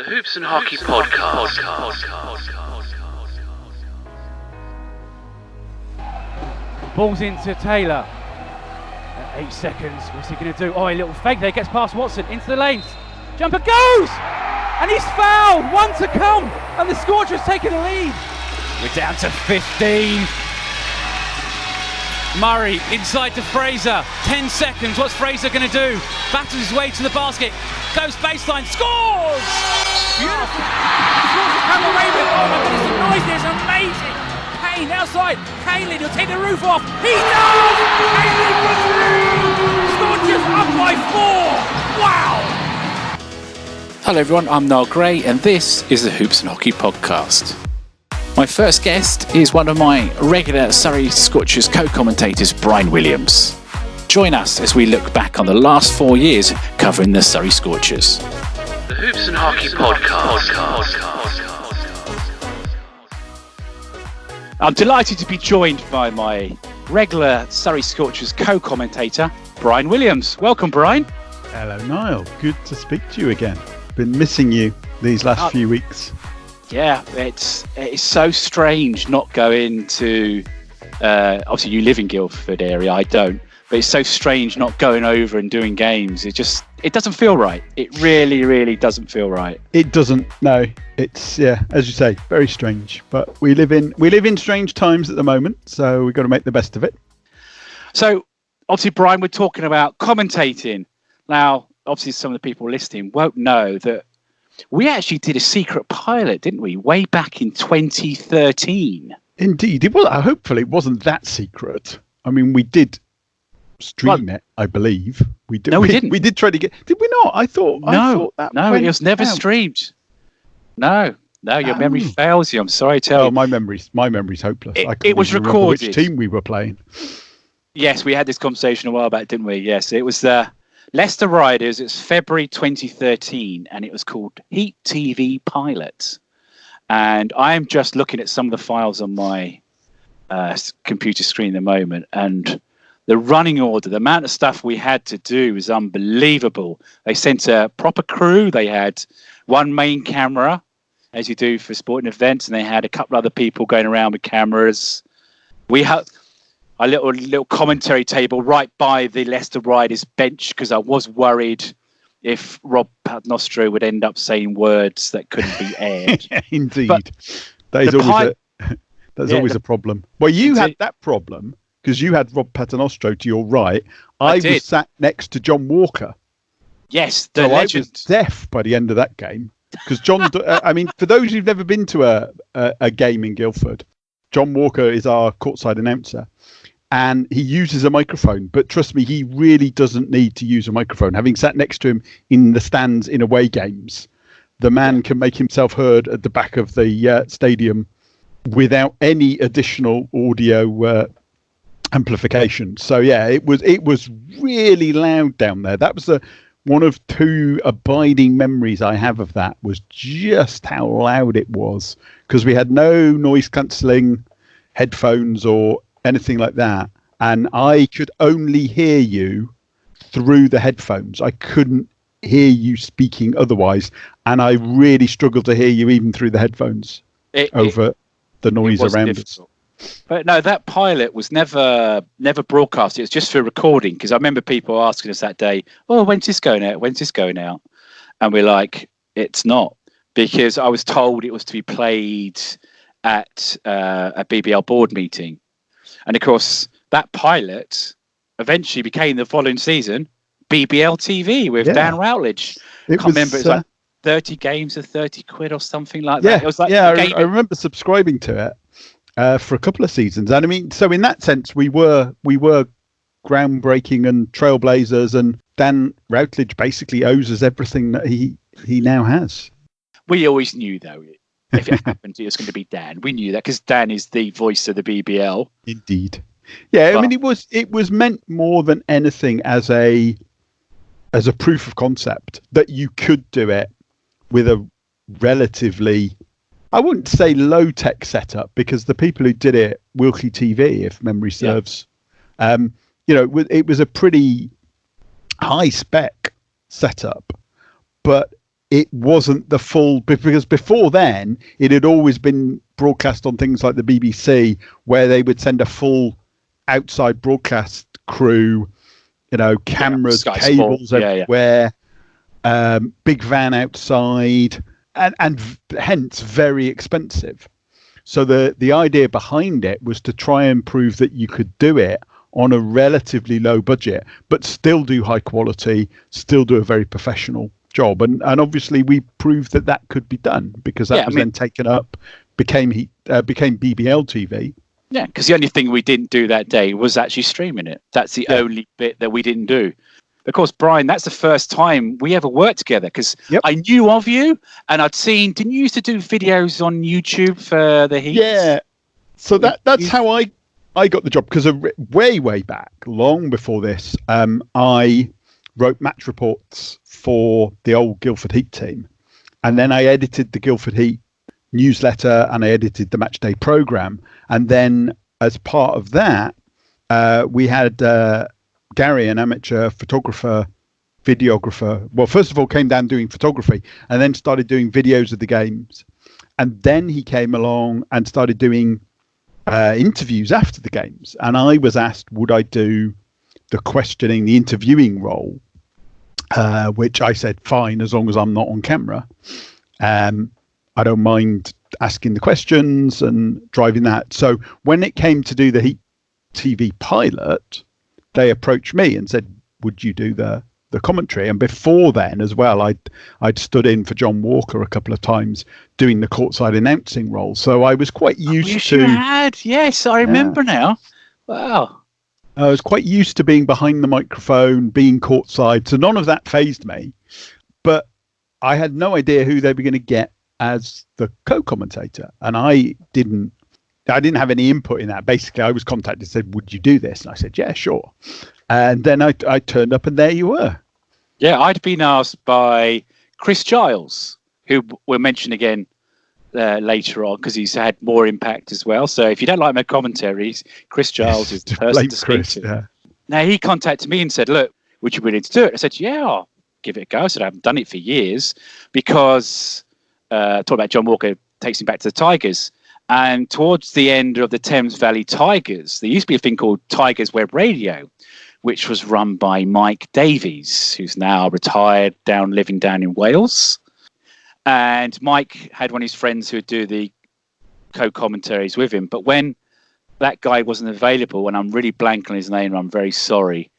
The Hoops and Hockey Podcast. Ball's into Taylor. At 8 seconds, what's he going to do? Oh, a little fake there, gets past Watson, into the lanes. Jumper goes! And he's fouled! 1 to come! And the Scorchers taking the lead. We're down to 15. Murray inside to Fraser. 10 seconds, what's Fraser going to do? Battles his way to the basket. Goes baseline, scores! Beautiful! Scorchers come away with it. Oh my goodness, the noise there is amazing! Kane outside, Kaelin, he'll take the roof off. He does! Kaelin for three! Scorchers up by 4! Wow! Hello everyone, I'm Niall Gray and this is the Hoops and Hockey Podcast. My first guest is one of my regular Surrey Scorchers co-commentators, Brian Williams. Join us as we look back on the last 4 years covering the Surrey Scorchers. The Hoops and Hockey Podcast. I'm delighted to be joined by my regular Surrey Scorchers co-commentator, Brian Williams. Welcome, Brian. Hello, Niall. Good to speak to you again. Been missing you these last few weeks. Yeah, it's so strange not going to. Obviously, you live in Guildford area. I don't, but it's so strange not going over and doing games. It doesn't feel right. It really doesn't feel right. It doesn't. No, it's as you say, very strange. But we live in strange times at the moment, so we've got to make the best of it. So, obviously, Brian, we're talking about commentating now. Obviously, some of the people listening won't know that we actually did a secret pilot, didn't we? Way back in 2013. Indeed, it was. Hopefully, it wasn't that secret. I mean, we did stream it, I believe. We did. No, we didn't. We did try to get. Did we not? I thought that it was never streamed. No, your memory fails you. I'm sorry to tell you. Oh, my memory's hopeless. It was recorded. Which team we were playing? Yes, we had this conversation a while back, didn't we? Yes, it was the Leicester Riders. It's February 2013, and it was called Heat TV Pilot. And I am just looking at some of the files on my computer screen at the moment, and the running order, the amount of stuff we had to do was unbelievable. They sent a proper crew. They had one main camera, as you do for sporting events, and they had a couple other people going around with cameras. We had a little commentary table right by the Leicester Riders bench because I was worried if Rob Paternostro would end up saying words that couldn't be aired. Indeed. But that's always a problem. Well, you had that problem because you had Rob Paternostro to your right. I was sat next to John Walker. Yes, the legend. I was deaf by the end of that game because John. I mean, for those who've never been to a game in Guildford, John Walker is our courtside announcer. And he uses a microphone, but trust me, he really doesn't need to use a microphone. Having sat next to him in the stands in away games, the man can make himself heard at the back of the stadium without any additional audio amplification. So yeah, it was really loud down there. That was one of two abiding memories I have of that, was just how loud it was, because we had no noise cancelling headphones or anything like that, and I could only hear you through the headphones. I couldn't hear you speaking otherwise, and I really struggled to hear you even through the headphones over the noise around us. But no, that pilot was never broadcast. It was just for recording, because I remember people asking us that day, "Oh, when's this going out? When's this going out?" And we're like, "It's not," because I was told it was to be played at a BBL board meeting. And of course, that pilot eventually became the following season BBL TV with Dan Routledge. I can't remember, it was like 30 games for 30 quid or something like that. It was like I remember subscribing to it for a couple of seasons. And I mean, so in that sense, we were groundbreaking and trailblazers, and Dan Routledge basically owes us everything that he now has. We always knew, though, if it happened, it was going to be Dan. We knew that because Dan is the voice of the BBL. Indeed. Yeah, I mean, it was meant more than anything as a proof of concept that you could do it with a relatively, I wouldn't say low tech setup, because the people who did it, Wilkie TV, if memory serves, it was a pretty high spec setup, but it wasn't the full, because before then it had always been broadcast on things like the BBC, where they would send a full outside broadcast crew, cameras, Sky cables Sport. everywhere, big van outside, and hence very expensive. So the idea behind it was to try and prove that you could do it on a relatively low budget, but still do high quality, still do a very professional job. And obviously we proved that could be done, because that was then taken up, became BBL TV. Yeah, because the only thing we didn't do that day was actually streaming it. That's the only bit that we didn't do. Of course, Brian, that's the first time we ever worked together, because I knew of you and I'd seen, didn't you used to do videos on YouTube for the Heat? Yeah. So that's how I got the job, because way back, long before this, I wrote match reports for the old Guildford Heat team. And then I edited the Guildford Heat newsletter and I edited the matchday program. And then as part of that, we had Gary, an amateur photographer, videographer. Well, first of all, came down doing photography and then started doing videos of the games. And then he came along and started doing interviews after the games. And I was asked, would I do the questioning, the interviewing role, which I said, fine, as long as I'm not on camera. I don't mind asking the questions and driving that. So when it came to do the Heat TV pilot, they approached me and said, would you do the commentary? And before then as well, I'd stood in for John Walker a couple of times doing the courtside announcing role. So I was quite used to... You had, yes, I remember now. Wow. I was quite used to being behind the microphone, being courtside. So none of that fazed me. But I had no idea who they were going to get as the co-commentator. And I didn't have any input in that. Basically, I was contacted and said, would you do this? And I said, yeah, sure. And then I turned up and there you were. Yeah, I'd been asked by Chris Giles, who we'll mention again later on, because he's had more impact as well. So if you don't like my commentaries, Chris Giles is the person to speak to. Yeah. Now, he contacted me and said, look, would you be willing to do it? I said, yeah, I'll give it a go. I said, I haven't done it for years, because talking about John Walker takes him back to the Tigers. And towards the end of the Thames Valley Tigers, there used to be a thing called Tigers Web Radio, which was run by Mike Davies, who's now retired, living down in Wales. And Mike had one of his friends who would do the co-commentaries with him. But when that guy wasn't available, and I'm really blank on his name, I'm very sorry.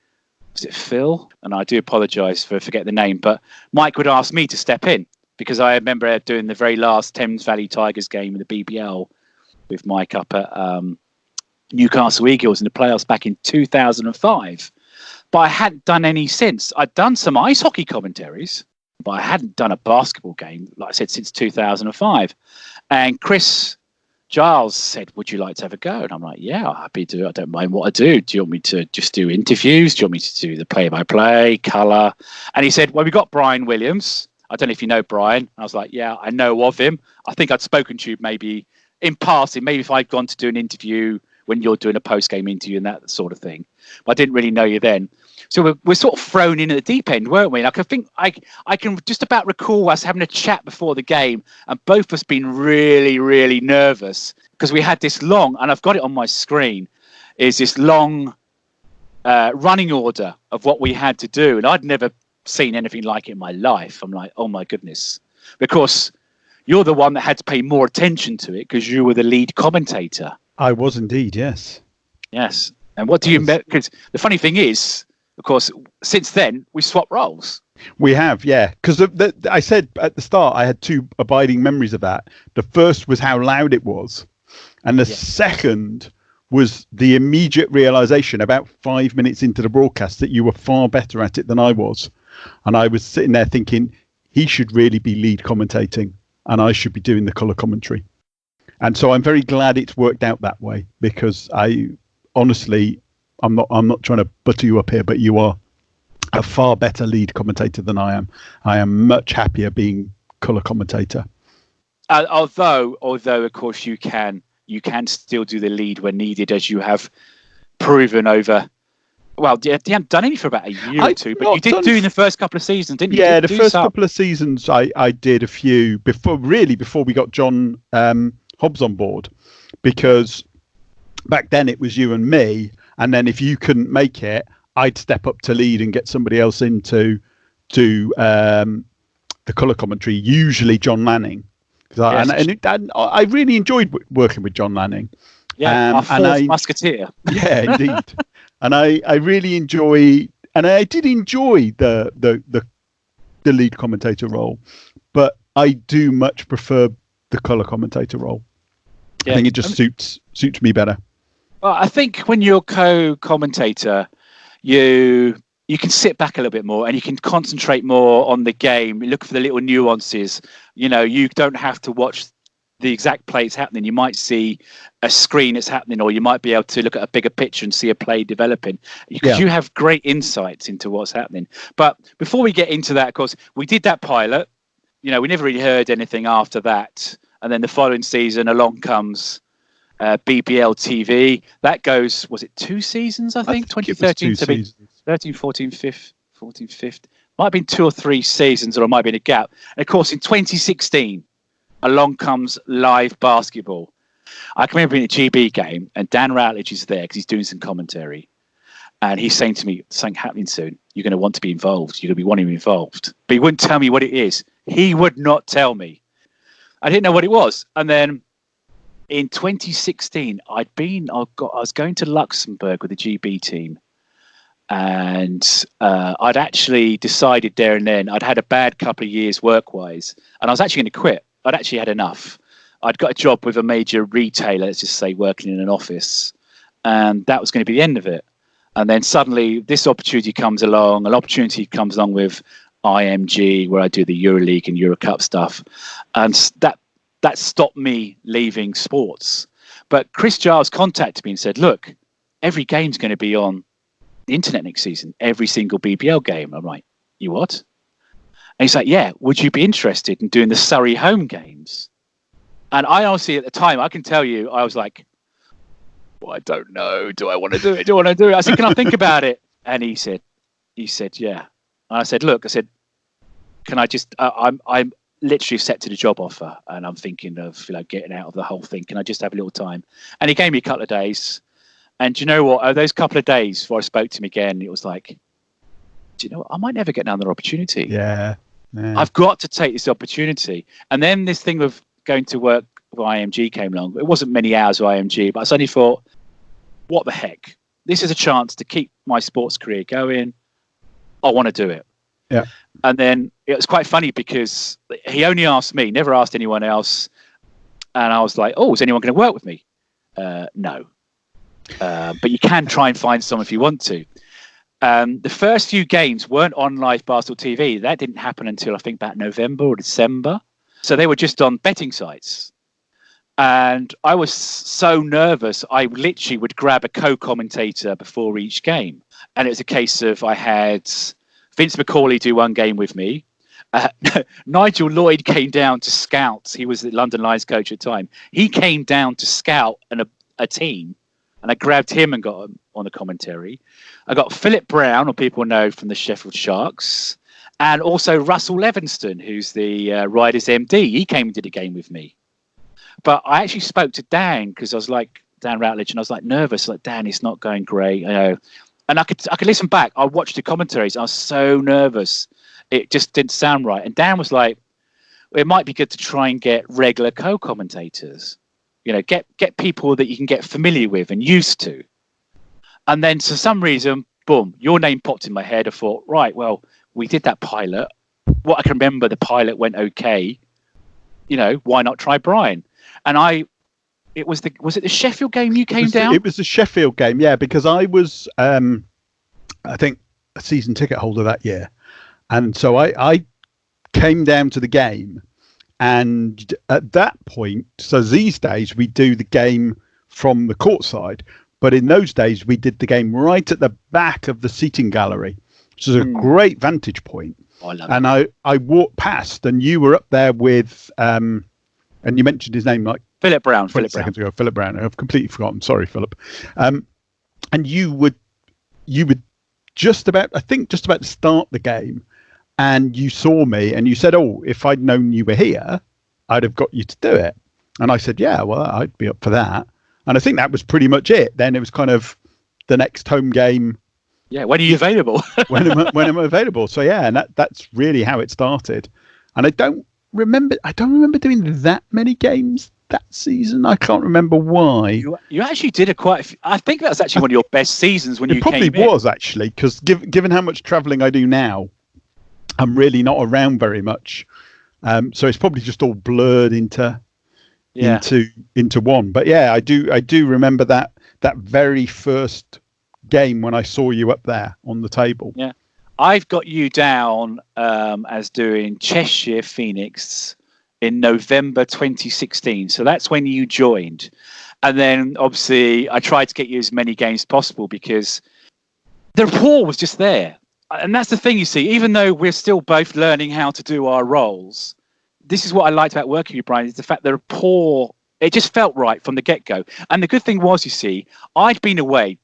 Was it Phil? And I do apologise for forgetting the name. But Mike would ask me to step in, because I remember doing the very last Thames Valley Tigers game in the BBL with Mike up at Newcastle Eagles in the playoffs back in 2005. But I hadn't done any since. I'd done some ice hockey commentaries, but I hadn't done a basketball game, like I said, since 2005. And Chris Giles said, would you like to have a go? And I'm like, yeah, I'm happy to. I don't mind what I do. Do you want me to just do interviews? Do you want me to do the play-by-play, colour? And he said, well, we got Brian Williams. I don't know if you know Brian. I was like, yeah, I know of him. I think I'd spoken to you maybe in passing, maybe if I'd gone to do an interview when you're doing a post-game interview and that sort of thing. But I didn't really know you then. So we're sort of thrown in at the deep end, weren't we? Like, I think I can just about recall us having a chat before the game and both of us being really, really nervous, because we had this long, and I've got it on my screen, is this long running order of what we had to do. And I'd never seen anything like it in my life. I'm like, oh my goodness. Because you're the one that had to pay more attention to it, because you were the lead commentator. I was indeed, yes. Yes. And what do you... Because the funny thing is, of course, since then, we swapped roles. We have, yeah. Because I said at the start, I had two abiding memories of that. The first was how loud it was. And the second was the immediate realization about 5 minutes into the broadcast that you were far better at it than I was. And I was sitting there thinking, he should really be lead commentating and I should be doing the colour commentary. And so I'm very glad it's worked out that way, because I honestly, I'm not trying to butter you up here, but you are a far better lead commentator than I am. I am much happier being colour commentator. Although of course you can still do the lead when needed, as you have proven over Well, you haven't done any for about a year or two, but not you did done do in the first couple of seasons, didn't you? Yeah, You the did do first some. couple of seasons I did a few before we got John Hobbs on board, because back then it was you and me, and then if you couldn't make it, I'd step up to lead and get somebody else in to do the colour commentary, usually John Lanning. And I really enjoyed working with John Lanning. Yeah, our fourth musketeer. Yeah, indeed. And I really enjoy, and I did enjoy the lead commentator role, but I do much prefer the colour commentator role. Yeah. I think it just suits me better. Well, I think when you're co-commentator, you can sit back a little bit more and you can concentrate more on the game. Look for the little nuances. You know, you don't have to watch the exact play that's happening. You might see a screen that's happening, or you might be able to look at a bigger picture and see a play developing, because you have great insights into what's happening. But before we get into that, of course, we did that pilot. You know, we never really heard anything after that. And then the following season, along comes BBL TV. That goes, was it 2 seasons, I think? 2013 to be 13, 14, 15. Might have been 2 or 3 seasons, or it might have been a gap. And of course, in 2016, along comes live basketball. I can remember in a GB game, and Dan Routledge is there because he's doing some commentary. And he's saying to me, something happening soon. You're going to want to be involved. You're going to be wanting to be involved. But he wouldn't tell me what it is. He would not tell me. I didn't know what it was. And then in 2016, I was going to Luxembourg with the GB team. And I'd actually decided there and then, I'd had a bad couple of years work-wise, and I was actually going to quit. I'd actually had enough. I'd got a job with a major retailer, let's just say, working in an office, and that was going to be the end of it. And then suddenly this opportunity comes along, an opportunity comes along with IMG, where I do the EuroLeague and Eurocup stuff, and that stopped me leaving sports. But Chris Giles contacted me and said, look, every game's going to be on the internet next season, every single BBL game. I'm like, you what? And he's like, yeah, would you be interested in doing the Surrey home games? And I honestly, at the time, I can tell you, I was like, well, I don't know. Do I want to do it? Do I want to do it? I said, can I think about it? And he said, yeah. And I said, look, can I just, I'm literally accepted a job offer, and I'm thinking of, getting out of the whole thing. Can I just have a little time? And he gave me a couple of days. And do you know what? Those couple of days before I spoke to him again, it was like, do you know what? I might never get another opportunity. Yeah. I've got to take this opportunity. And then this thing of going to work with IMG came along. It wasn't many hours with IMG, but I suddenly thought, what the heck? This is a chance to keep my sports career going. I want to do it. Yeah. And then it was quite funny because he only asked me, never asked anyone else. And I was like, oh, is anyone going to work with me? No. But you can try and find someone if you want to. The first few games weren't on live Barstool TV. That didn't happen until I think about November or December. So they were just on betting sites. And I was so nervous, I literally would grab a co-commentator before each game. And it was a case of I had Vince McCauley do one game with me. Nigel Lloyd came down to scout. He was the London Lions coach at the time. He came down to scout a team. And I grabbed him and got him on the commentary. I got Philip Brown, or people know from the Sheffield Sharks, and also Russell Levinston, who's the Riders MD. He came and did a game with me. But I actually spoke to Dan, because I was like, Dan Routledge, and I was like nervous, like, Dan, it's not going great. And I could listen back. I watched the commentaries. I was so nervous. It just didn't sound right. And Dan was like, well, it might be good to try and get regular co-commentators. Get people that you can get familiar with and used to. And then for some reason, boom, your name popped in my head. I thought, right, well, we did that pilot. What I can remember, the pilot went okay. Why not try Brian? And was it the Sheffield game you came down? It was the Sheffield game, yeah, because I was, I think, a season ticket holder that year. And so I came down to the game. And at that point, so these days we do the game from the courtside, but in those days we did the game right at the back of the seating gallery, which is a great vantage point. I love and it. I walked past, and you were up there with, and you mentioned his name like Philip Brown. 20 seconds ago. Philip Brown. I've completely forgotten. Sorry, Philip. And you would you were just about to start the game, and you saw me and you said, "Oh, if I'd known you were here, I'd have got you to do it." And I said, "Yeah, well, I'd be up for that." And I think that was pretty much it. Then it was kind of the next home game. Yeah, when are you available? when am I available? So yeah, and that's really how it started. And I don't remember doing that many games that season. I can't remember why. You actually did I think that was actually one of your best seasons when you came in. It probably was, actually, because given how much travelling I do now, I'm really not around very much. So it's probably just all blurred into one. But yeah, I do remember that very first game when I saw you up there on the table. Yeah. I've got you down as doing Cheshire Phoenix in November 2016. So that's when you joined. And then obviously I tried to get you as many games as possible because the rapport was just there. And that's the thing, you see, even though we're still both learning how to do our roles, this is what I liked about working with you, Brian, is the fact the rapport, it just felt right from the get-go. And the good thing was, you see, I'd been away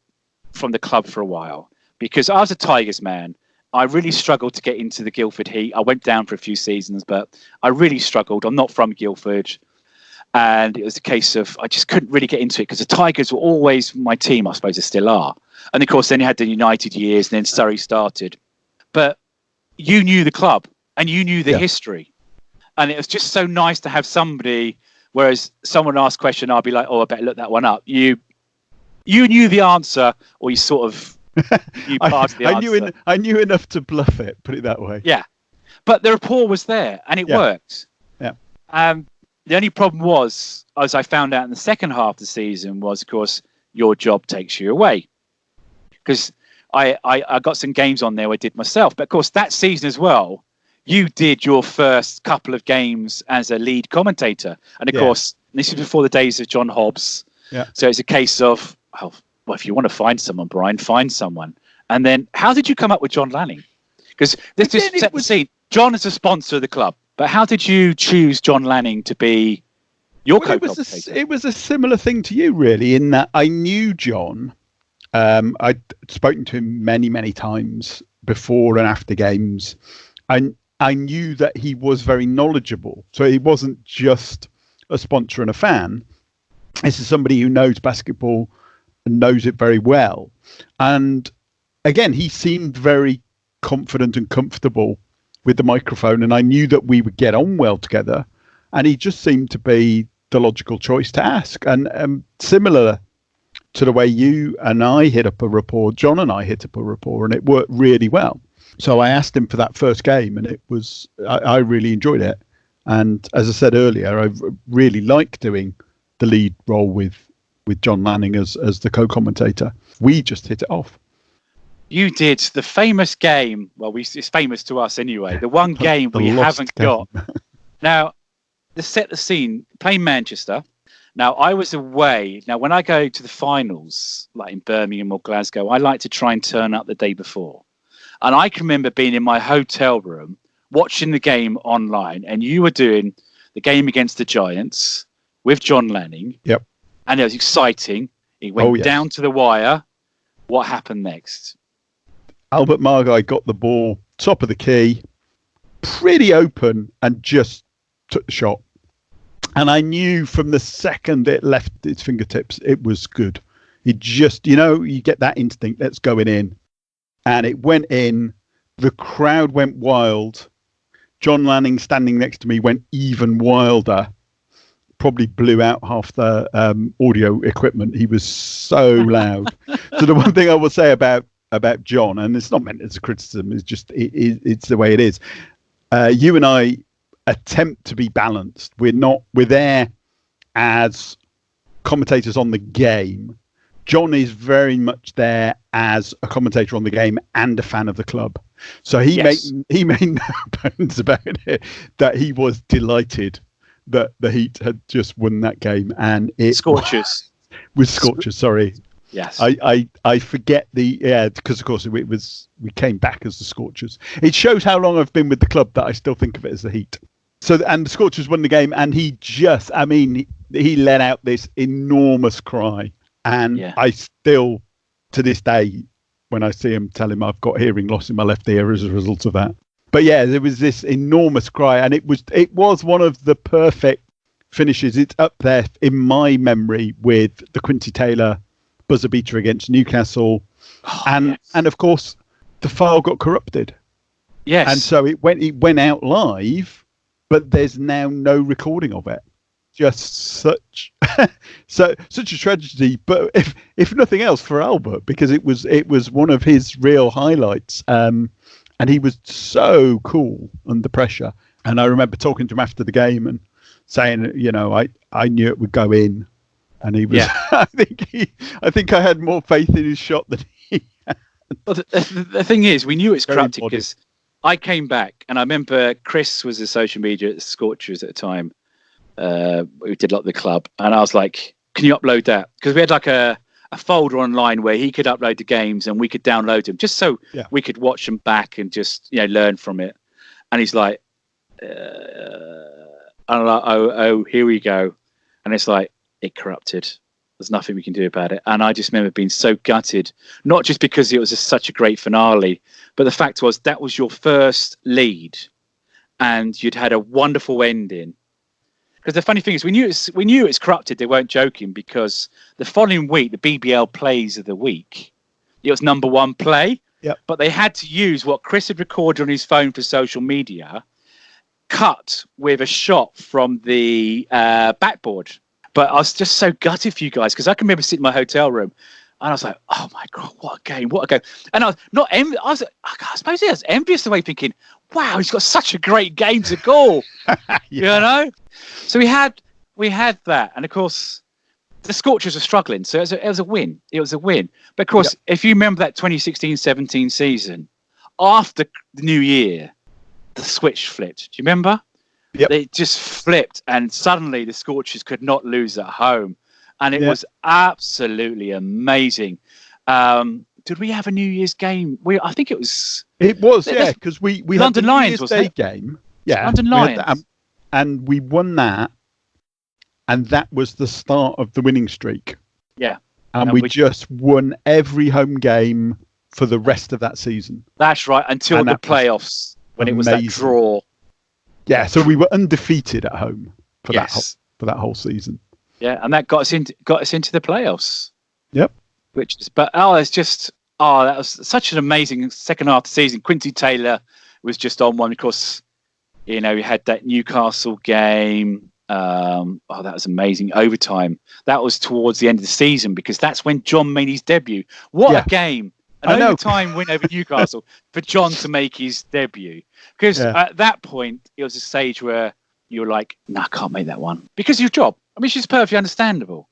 from the club for a while because I was a Tigers man. I really struggled to get into the Guildford heat. I went down for a few seasons, but I really struggled. I'm not from Guildford. And it was a case of I just couldn't really get into it because the Tigers were always my team, I suppose they still are. And of course, then you had the United years and then Surrey started. But you knew the club and you knew the history. And it was just so nice to have somebody, whereas someone asked a question, I'll be like, oh, I better look that one up. You knew the answer, or you sort of you passed the answer. I knew enough to bluff it, put it that way. Yeah. But the rapport was there and it worked. Yeah. The only problem was, as I found out in the second half of the season, was, of course, your job takes you away. Because I got some games on there I did myself. But, of course, that season as well, you did your first couple of games as a lead commentator. And, of course, this is before the days of John Hobbs. Yeah. So it's a case of, well, if you want to find someone, Brian, find someone. And then how did you come up with John Lanning? Because this just set the scene. John is a sponsor of the club. But how did you choose John Lanning to be your co-commentator? It was a similar thing to you, really, in that I knew John. I'd spoken to him many, many times before and after games. I knew that he was very knowledgeable. So he wasn't just a sponsor and a fan. This is somebody who knows basketball and knows it very well. And again, he seemed very confident and comfortable with the microphone, and I knew that we would get on well together, and he just seemed to be the logical choice to ask. And similar to the way you and I hit up a rapport, John and I hit up a rapport, and it worked really well. So I asked him for that first game, and it was I really enjoyed it. And as I said earlier, I really like doing the lead role with John Lanning as the co-commentator. We just hit it off. You did the famous game. Well, it's famous to us anyway. The one game we haven't got. Now, to set the scene, playing Manchester. Now, I was away. Now, when I go to the finals, like in Birmingham or Glasgow, I like to try and turn up the day before. And I can remember being in my hotel room, watching the game online, and you were doing the game against the Giants with John Lanning. Yep. And it was exciting. It went down to the wire. What happened next? Albert Margai got the ball top of the key, pretty open, and just took the shot. And I knew from the second it left its fingertips, it was good. It just, you get that instinct that's going in. And it went in. The crowd went wild. John Lanning standing next to me went even wilder. Probably blew out half the audio equipment. He was so loud. So the one thing I will say about John, and it's not meant as a criticism, it's just it's the way it is. You and I attempt to be balanced. We're there as commentators on the game. John is very much there as a commentator on the game and a fan of the club. So he made no bones about it that he was delighted that the Heat had just won that game, and it Scorchers. With Scorchers, sorry. Yes. I forget because of course we came back as the Scorchers. It shows how long I've been with the club that I still think of it as the Heat. So and the Scorchers won the game, and he let out this enormous cry, and I still to this day when I see him, tell him I've got hearing loss in my left ear as a result of that. But yeah, there was this enormous cry, and it was one of the perfect finishes. It's up there in my memory with the Quincy Taylor buzzer beater against Newcastle, and of course the file got corrupted. Yes, and so it went out live, but there's now no recording of it. Just such a tragedy, but if nothing else for Albert, because it was one of his real highlights. And he was so cool under pressure. And I remember talking to him after the game and saying, I knew it would go in. And he was, I think I had more faith in his shot than he had. Well, the thing is, we knew it's corrupted because I came back and I remember Chris was the social media at the Scorchers at the time. We did like the club. And I was like, can you upload that? Because we had like a folder online where he could upload the games and we could download them just so we could watch them back and just learn from it. And he's like, I'm like, oh, here we go. And it's like, it corrupted. There's nothing we can do about it. And I just remember being so gutted, not just because it was such a great finale, but the fact was that was your first lead and you'd had a wonderful ending. Because the funny thing is, we knew it's corrupted. They weren't joking, because the following week, the BBL plays of the week, it was number one play. Yep. But they had to use what Chris had recorded on his phone for social media, cut with a shot from the backboard. But I was just so gutted for you guys, because I can remember sitting in my hotel room and I was like, oh my God, what a game. And I was not envious. I suppose I was envious the way, thinking, wow, he's got such a great game to call. So we had that. And of course, the Scorchers were struggling. So it was a win. It was a win. But of course, if you remember that 2016-17 season, after the new year, the switch flipped. Do you remember? Yep. They just flipped, and suddenly the Scorchers could not lose at home. And it was absolutely amazing. Did we have a New Year's game? I think it was. It was, because we London had the Lions, New Year's wasn't Day it? game. Yeah, London Lions. And we won that, and that was the start of the winning streak. Yeah. And we just won every home game for the rest of that season. That's right, until the playoffs, when it was that draw. Yeah, so we were undefeated at home for that whole season. Yeah, and that got us into the playoffs. Yep. That was such an amazing second half of the season. Quincy Taylor was just on one. Of course, we had that Newcastle game. That was amazing. Overtime. That was towards the end of the season, because that's when John made his debut. What a game. An overtime win over Newcastle for John to make his debut. Because at that point, it was a stage where you were like, no, I can't make that one. Because of your job. I mean, she's perfectly understandable.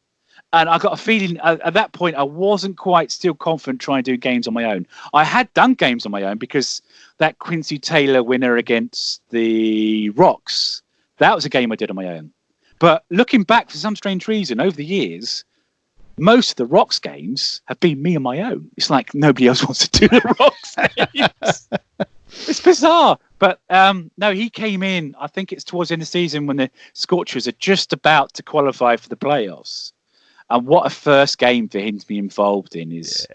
And I got a feeling at that point, I wasn't quite still confident trying to do games on my own. I had done games on my own, because that Quincy Taylor winner against the Rocks, that was a game I did on my own. But looking back, for some strange reason, over the years, most of the Rocks games have been me on my own. It's like nobody else wants to do the Rocks games. It's bizarre. But no, he came in, I think it's towards the end of the season, when the Scorchers are just about to qualify for the playoffs. And what a first game for him to be involved in is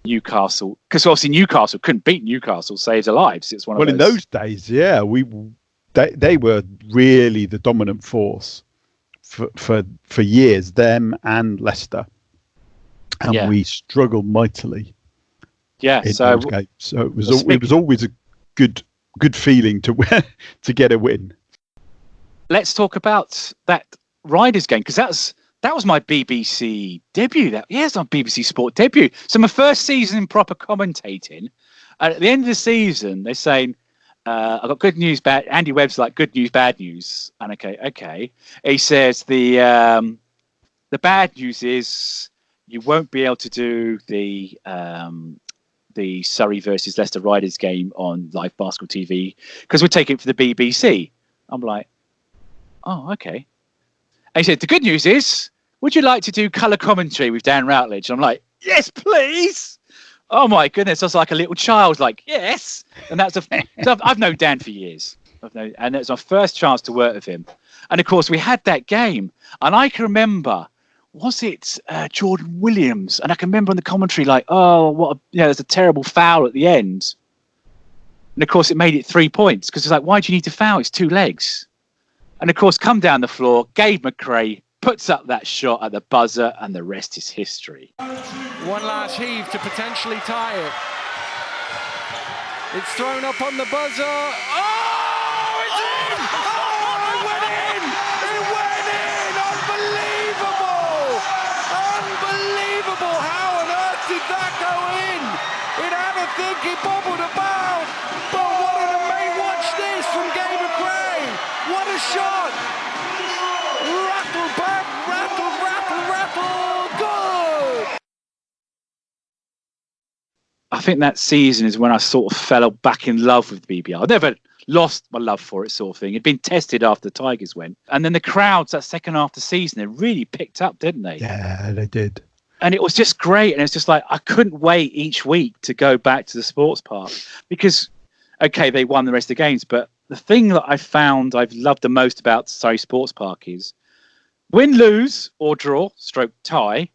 Newcastle. Because obviously Newcastle couldn't beat Newcastle, save their lives. It's one of those. In those days, they were really the dominant force for years, them and Leicester. And we struggled mightily. Yeah, in those games. So it was always a good feeling to get a win. Let's talk about that Riders game, because that was my BBC debut. It's my BBC Sport debut. So my first season in proper commentating. And at the end of the season, they're saying, I've got good news, bad. Andy Webb's like, good news, bad news. And okay. He says the bad news is you won't be able to do the Surrey versus Leicester Riders game on live basketball TV, because we're taking it for the BBC. I'm like, oh, okay. And he said, the good news is, would you like to do colour commentary with Dan Routledge? I'm like, yes, please. Oh my goodness, I was like a little child, like, yes. And so I've known Dan for years. And it was my first chance to work with him. And of course, we had that game. And I can remember was it Jordan Williams? And I can remember on the commentary, like, oh, there's a terrible foul at the end. And of course, it made it 3 points because it's like, why do you need to foul? It's 2 legs. And of course, come down the floor, Gabe McRae puts up that shot at the buzzer, and the rest is history. One last heave to potentially tie it. It's thrown up on the buzzer. Oh, it's in! Oh, it went in! It went in! Unbelievable! Unbelievable! How on earth did that go in? It had a think it bobbled about. But what an amazing... Watch this from Gabe McRae! What a shot! Rattle back, rattle, rattle, rattle! Good! I think that season is when I sort of fell back in love with BBL. I never lost my love for it, sort of thing. It'd been tested after the Tigers went. And then the crowds that second half of the season, they really picked up, didn't they? Yeah, they did. And it was just great. And it's just like, I couldn't wait each week to go back to the sports park because, okay, they won the rest of the games. But the thing that I found I've loved the most about Surrey Sports Park is win, lose, or draw, stroke tie,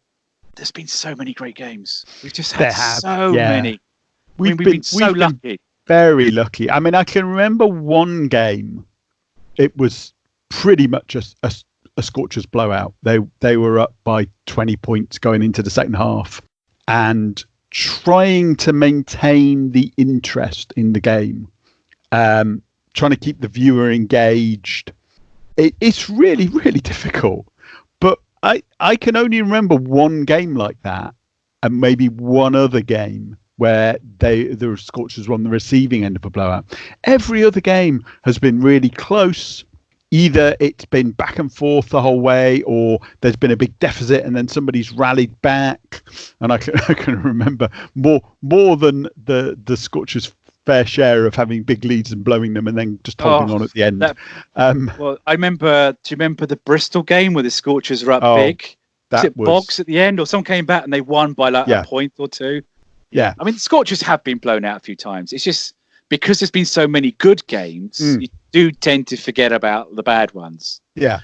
there's been so many great games. We've just had so many. We've been so lucky. Very lucky. I mean, I can remember one game. It was pretty much a Scorchers blowout. They were up by 20 points going into the second half, and trying to maintain the interest in the game, trying to keep the viewer engaged. It's really, really difficult. But I can only remember one game like that, and maybe one other game where the Scorchers were on the receiving end of a blowout. Every other game has been really close. Either it's been back and forth the whole way, or there's been a big deficit and then somebody's rallied back. And I can remember more than the Scorchers' fair share of having big leads and blowing them and then just holding on at the end. Well, I remember. Do you remember the Bristol game where the Scorchers were up big? Was it Boggs at the end, or someone came back and they won by like a point or two? Yeah. I mean, the Scorchers have been blown out a few times. It's just because there's been so many good games, you do tend to forget about the bad ones. Yeah.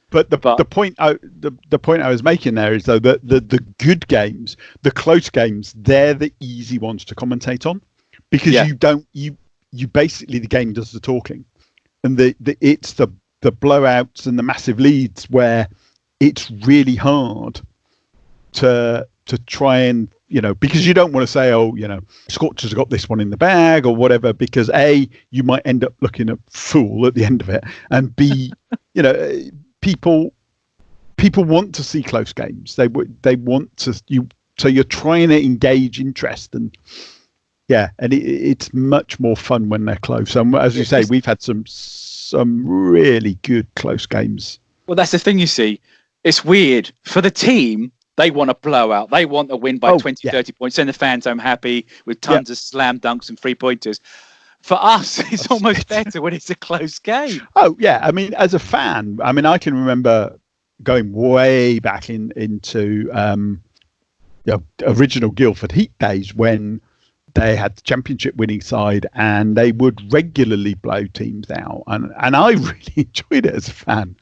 But the point I was making there is though that the good games, the close games, they're the easy ones to commentate on, because you basically, the game does the talking, and it's the blowouts and the massive leads where it's really hard to try and, because you don't want to say, Scorchers have got this one in the bag or whatever, because A, you might end up looking a fool at the end of it, and B, people want to see close games. They want to so you're trying to engage interest, and it's much more fun when they're close. And as you say, we've had some really good close games. Well, that's the thing, you see. It's weird for the team. They want a blowout. They want a win by 20, 30 points. Send the fans home happy with tons of slam dunks and 3-pointers. For us, it's almost better when it's a close game. Oh, yeah. I mean, as a fan, I can remember going way back into original Guildford Heat days when they had the championship winning side and they would regularly blow teams out. And I really enjoyed it as a fan.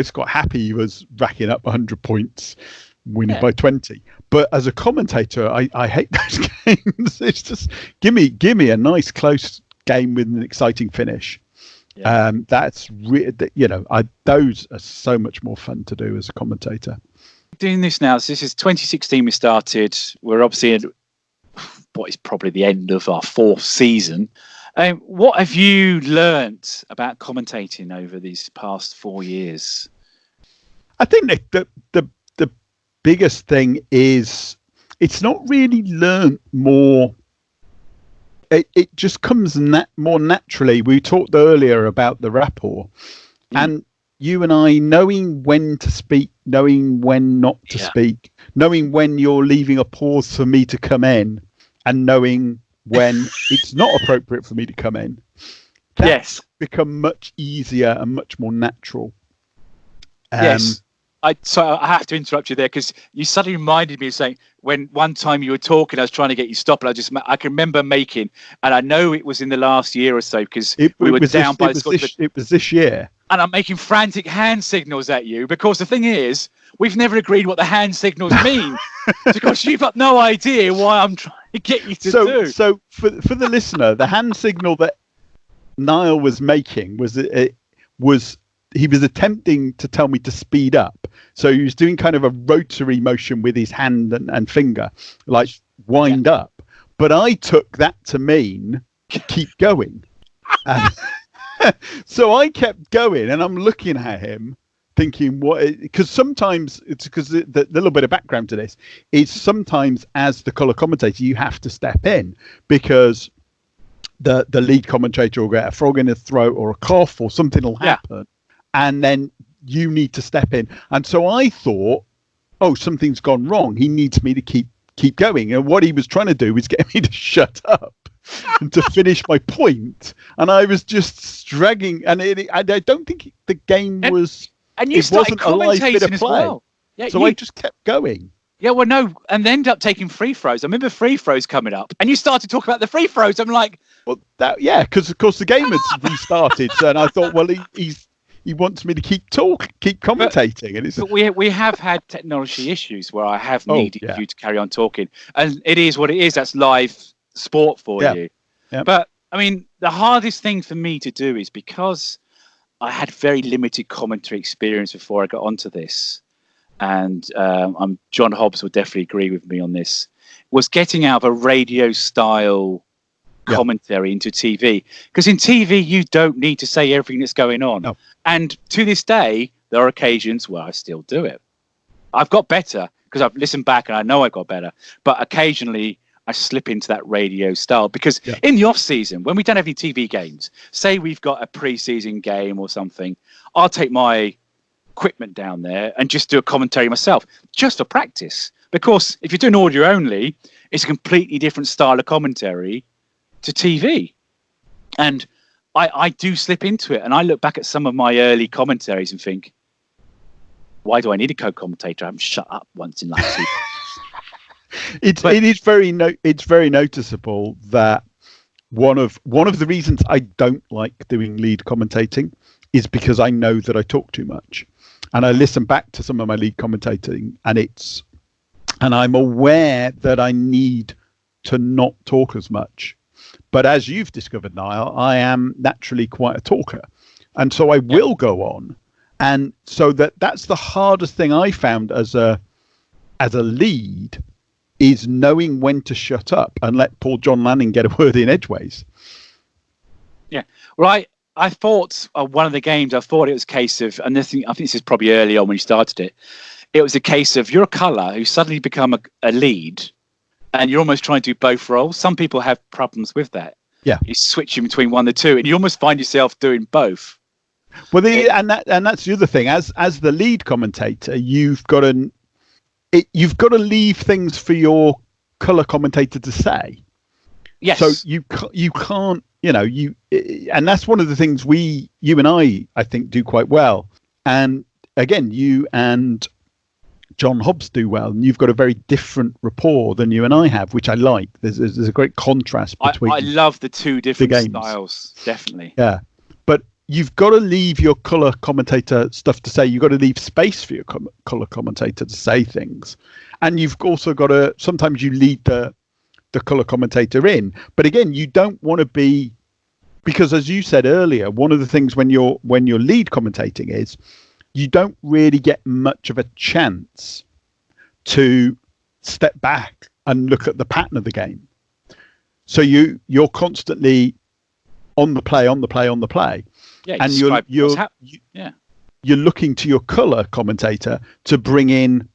Scott Happy was racking up 100 points, winning by 20. But as a commentator, I hate those games. It's just give me a nice close game with an exciting finish. Yeah. That's those are so much more fun to do as a commentator. Doing this now, so this is 2016 we started. We're obviously at what is probably the end of our 4th season. What have you learnt about commentating over these past 4 years? I think the biggest thing is it's not really learnt more. It just comes more naturally. We talked earlier about the rapport, and you and I knowing when to speak, knowing when not to speak, knowing when you're leaving a pause for me to come in, and knowing when it's not appropriate for me to come in. That's become much easier and much more natural. Yes. So I have to interrupt you there because you suddenly reminded me of saying when one time you were talking, I was trying to get you stopped, and I can remember making, and I know it was in the last year or so because we were down by the Scottish. It was this year. And I'm making frantic hand signals at you because the thing is, we've never agreed what the hand signals mean. Because you've got no idea why I'm trying to get you to do. So for the listener, the hand signal that Niall was making was he was attempting to tell me to speed up. So he was doing kind of a rotary motion with his hand and finger, like wind up. But I took that to mean keep going. So I kept going, and I'm looking at him thinking, because sometimes it's because the little bit of background to this is sometimes as the colour commentator, you have to step in because the lead commentator will get a frog in his throat or a cough or something will happen. And then you need to step in. And so I thought, oh, something's gone wrong. He needs me to keep going. And what he was trying to do was get me to shut up and to finish my point. And I was just dragging. And I don't think the game was... And you started commentating as well. Yeah, so I just kept going. Yeah, well, no, and they ended up taking free throws. I remember free throws coming up, and you started talking about the free throws. I'm like... Well, because of course the game had restarted. And I thought, well, he wants me to keep commentating, and but we have had technology issues where I have needed you to carry on talking, and it is what it is. That's live sport for you. Yeah. But I mean, the hardest thing for me to do is because I had very limited commentary experience before I got onto this, and John Hobbs would definitely agree with me on this. Was getting out of a radio style commentary into TV, because in TV you don't need to say everything that's going on. No. And to this day there are occasions where I still do it. I've got better because I've listened back and I know I got better, but occasionally I slip into that radio style because in the off season, when we don't have any TV games, say we've got a pre-season game or something, I'll take my equipment down there and just do a commentary myself just for practice, because if you're doing audio only, it's a completely different style of commentary to TV. And I do slip into it, and I look back at some of my early commentaries and think, why do I need a co-commentator? I haven't shut up once in like 2 It's very noticeable that one of the reasons I don't like doing lead commentating is because I know that I talk too much, and I listen back to some of my lead commentating, and I'm aware that I need to not talk as much. But as you've discovered, Niall, I am naturally quite a talker, and so I will go on, and so that's the hardest thing I found as a lead, is knowing when to shut up and let Paul John Lanning get a word in edgeways. Yeah, well, I thought one of the games, I thought it was a case of, and I think this is probably early on when you started it, it was a case of you're a colour who suddenly become a lead, and you're almost trying to do both roles. Some people have problems with that. Yeah, you're switching between one or two, and you almost find yourself doing both. Well, and that's the other thing. As the lead commentator, you've got to leave things for your colour commentator to say. Yes. So you can't, and that's one of the things you and I think do quite well. And again, you and John Hobbs do well, and you've got a very different rapport than you and I have, which I like. There's a great contrast between. I love the two different styles, definitely. Yeah, but you've got to leave your colour commentator stuff to say. You've got to leave space for your colour commentator to say things, and you've also got to. Sometimes you lead the colour commentator in, but again, you don't want to be, because as you said earlier, one of the things when you're lead commentating is, you don't really get much of a chance to step back and look at the pattern of the game. So you're constantly on the play. Yeah, and you're looking to your colour commentator to bring in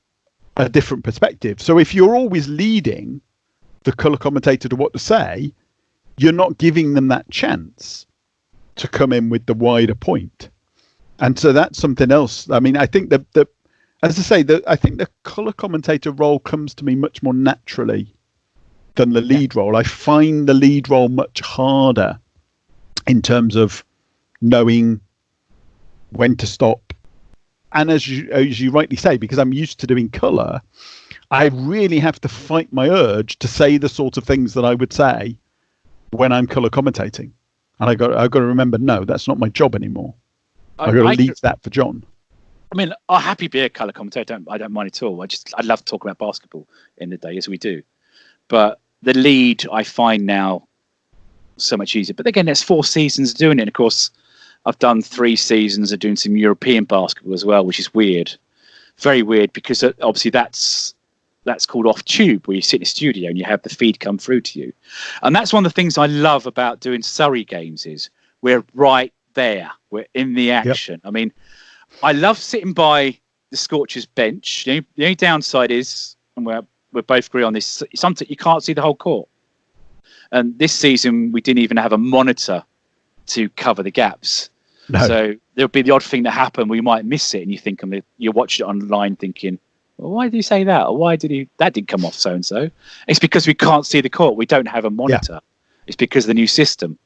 a different perspective. So if you're always leading the colour commentator to what to say, you're not giving them that chance to come in with the wider point. And so that's something else. I mean, I think I think the colour commentator role comes to me much more naturally than the lead role. I find the lead role much harder in terms of knowing when to stop, and as you rightly say, because I'm used to doing colour, I really have to fight my urge to say the sort of things that I would say when I'm colour commentating. And I've got to remember, no, that's not my job anymore. I've got to leave that for John. I mean, I'll happy be a colour commentator. I don't mind at all. I love talking about basketball in the day, as we do. But the lead, I find now so much easier. But again, there's 4 seasons doing it. And of course, I've done 3 seasons of doing some European basketball as well, which is weird. Very weird, because obviously that's called off tube, where you sit in a studio and you have the feed come through to you. And that's one of the things I love about doing Surrey games is we're right there. We're in the action. Yep. I mean, I love sitting by the Scorchers bench. The only downside is, and we're both agree on this, sometimes you can't see the whole court. And this season, we didn't even have a monitor to cover the gaps. No. So there'll be the odd thing that happened. We might miss it, and you think you watch it online thinking, well, why did he say that? Or why that didn't come off so-and-so? It's because we can't see the court. We don't have a monitor. Yeah. It's because of the new system.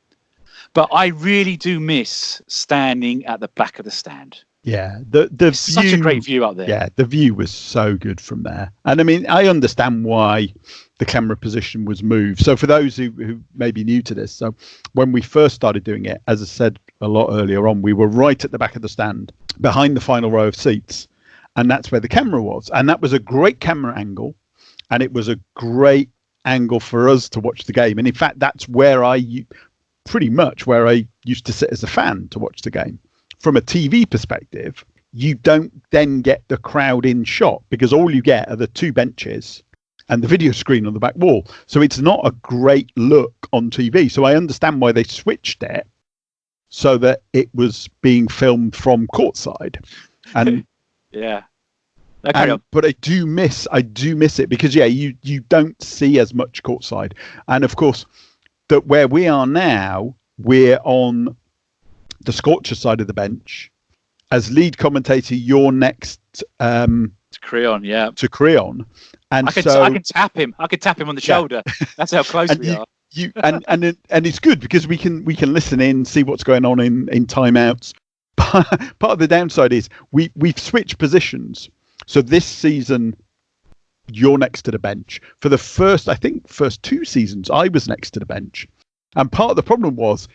But I really do miss standing at the back of the stand. Yeah, the view, such a great view up there. Yeah, the view was so good from there. And I mean, I understand why the camera position was moved. So for those who may be new to this, so when we first started doing it, as I said a lot earlier on, we were right at the back of the stand, behind the final row of seats. And that's where the camera was. And that was a great camera angle. And it was a great angle for us to watch the game. And in fact, that's where pretty much where I used to sit as a fan to watch the game. From a TV perspective, you don't then get the crowd in shot, because all you get are the 2 benches and the video screen on the back wall. So it's not a great look on TV. So I understand why they switched it so that it was being filmed from courtside. And yeah. But I do miss it, because you don't see as much courtside. And of course, that where we are now, we're on the Scorcher side of the bench. As lead commentator, you're next to Creon, yeah. To Creon. And I can tap him. I could tap him on the shoulder. That's how close we are. And it's good, because we can listen in, see what's going on in timeouts. Part of the downside is we've switched positions. So this season, you're next to the bench. For the first 2 seasons, I was next to the bench. And part of the problem was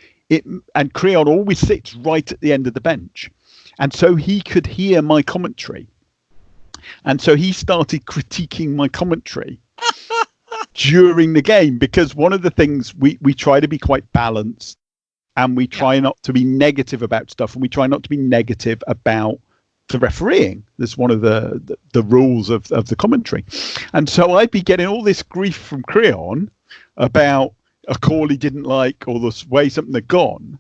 and Creon always sits right at the end of the bench. And so he could hear my commentary. And so he started critiquing my commentary during the game, because one of the things we try to be quite balanced, and we try not to be negative about stuff, and we try not to be negative about the refereeing. That's one of the rules of the commentary. And so I'd be getting all this grief from Creon about a call he didn't like, or the way something had gone,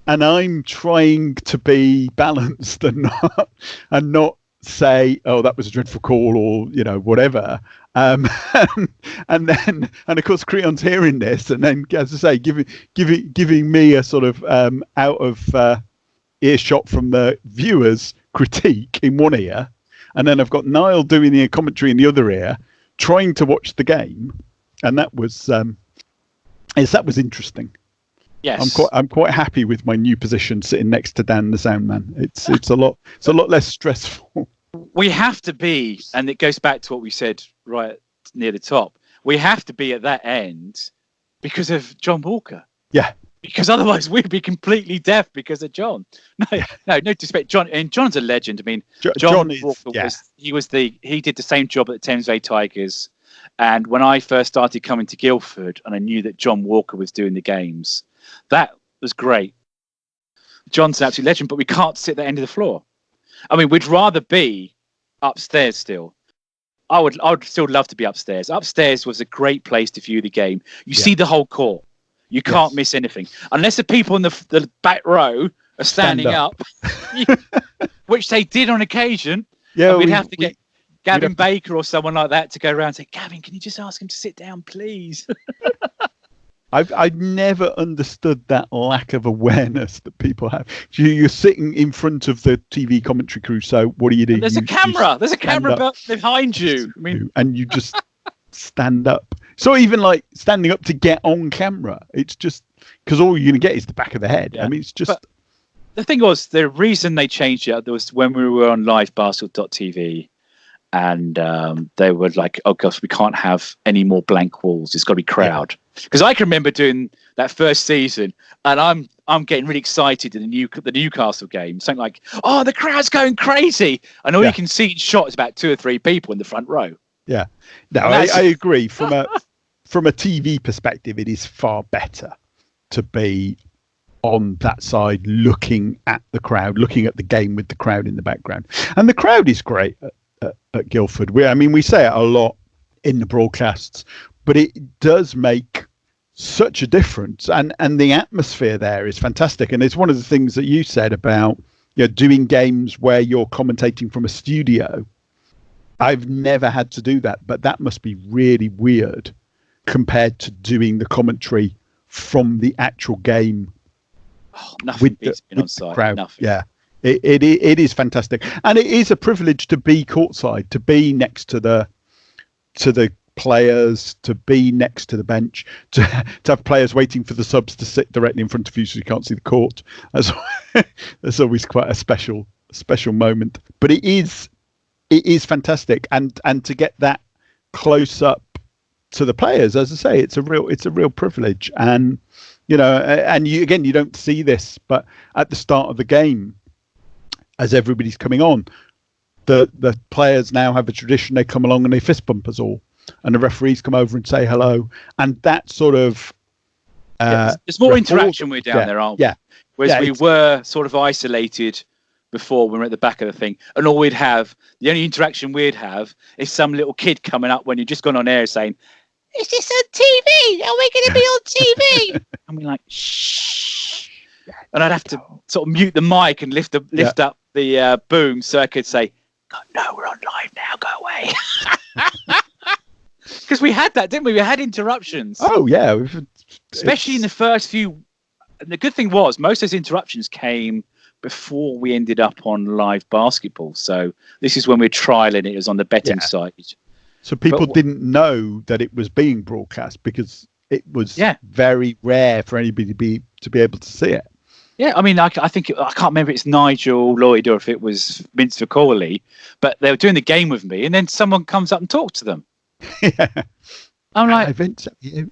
and I'm trying to be balanced and not say, oh, that was a dreadful call, or whatever. And of course Creon's hearing this, and then, as I say, giving me a sort of out of earshot from the viewers critique in one ear, and then I've got Niall doing the commentary in the other ear, trying to watch the game, and that was interesting. Yes, I'm quite happy with my new position, sitting next to Dan the sound man. It's a lot less stressful. We have to be, and it goes back to what we said right near the top. We have to be at that end because of John Walker. Yeah. Because otherwise we'd be completely deaf because of John. No disrespect. John's a legend. I mean, John Walker he did the same job at the Thames Bay Tigers. And when I first started coming to Guildford, and I knew that John Walker was doing the games, that was great. John's an absolute legend, but we can't sit at the end of the floor. I mean, we'd rather be upstairs still. I would still love to be upstairs. Upstairs was a great place to view the game. You see the whole court. You can't miss anything. Unless the people in the back row are standing up, which they did on occasion. Yeah, we'd have to get Gavin Baker or someone like that to go around and say, Gavin, can you just ask him to sit down, please? I've never understood that lack of awareness that people have. You're sitting in front of the TV commentary crew, so what do you do? And there's a camera behind you. I mean, and you just stand up. So even like standing up to get on camera, it's just because all you're going to get is the back of the head. Yeah. I mean, it's just. the thing was, the reason they changed it was when we were on livebasketball.tv, and they were like, "Oh gosh, we can't have any more blank walls. It's got to be crowd." Because I can remember doing that first season, and I'm getting really excited in the Newcastle game, something like, "Oh, the crowd's going crazy," and all you can see in shot is about 2 or 3 people in the front row. Yeah, no, I agree. From a TV perspective, it is far better to be on that side, looking at the crowd, looking at the game with the crowd in the background. And the crowd is great at Guildford. We say it a lot in the broadcasts, but it does make such a difference. And the atmosphere there is fantastic. And it's one of the things that you said about doing games where you're commentating from a studio. I've never had to do that, but that must be really weird compared to doing the commentary from the actual game. Nothing beats being on site. Crowd. Nothing. Yeah, it is fantastic, and it is a privilege to be courtside, to be next to the players, to be next to the bench, to have players waiting for the subs to sit directly in front of you so you can't see the court. That's always quite a special moment. But it is fantastic, and to get that close up to the players, as I say, it's a real privilege. And and you don't see this, but at the start of the game, as everybody's coming on, the players now have a tradition. They come along and they fist bump us all, and the referees come over and say hello, and that sort of there's more interaction when we're down there, aren't we? Yeah. Whereas we were sort of isolated before when we were at the back of the thing, and the only interaction we'd have is some little kid coming up when you've just gone on air saying, "Is this on TV? Are we going to be on TV?" And we're like, "Shh." And I'd have to sort of mute the mic and lift up the boom so I could say, "No, we're on live now. Go away." Because we had that, didn't we? We had interruptions. Oh yeah, especially in the first few. And the good thing was most of those interruptions came before we ended up on live basketball. So this is when we're trialing it. It was on the betting side. So people didn't know that it was being broadcast because it was very rare for anybody to be able to see it. Yeah, I mean, I think I can't remember if it's Nigel Lloyd or if it was Vince Vicorley, but they were doing the game with me, and then someone comes up and talks to them. Yeah, I'm like, "Hi, Vince, you?"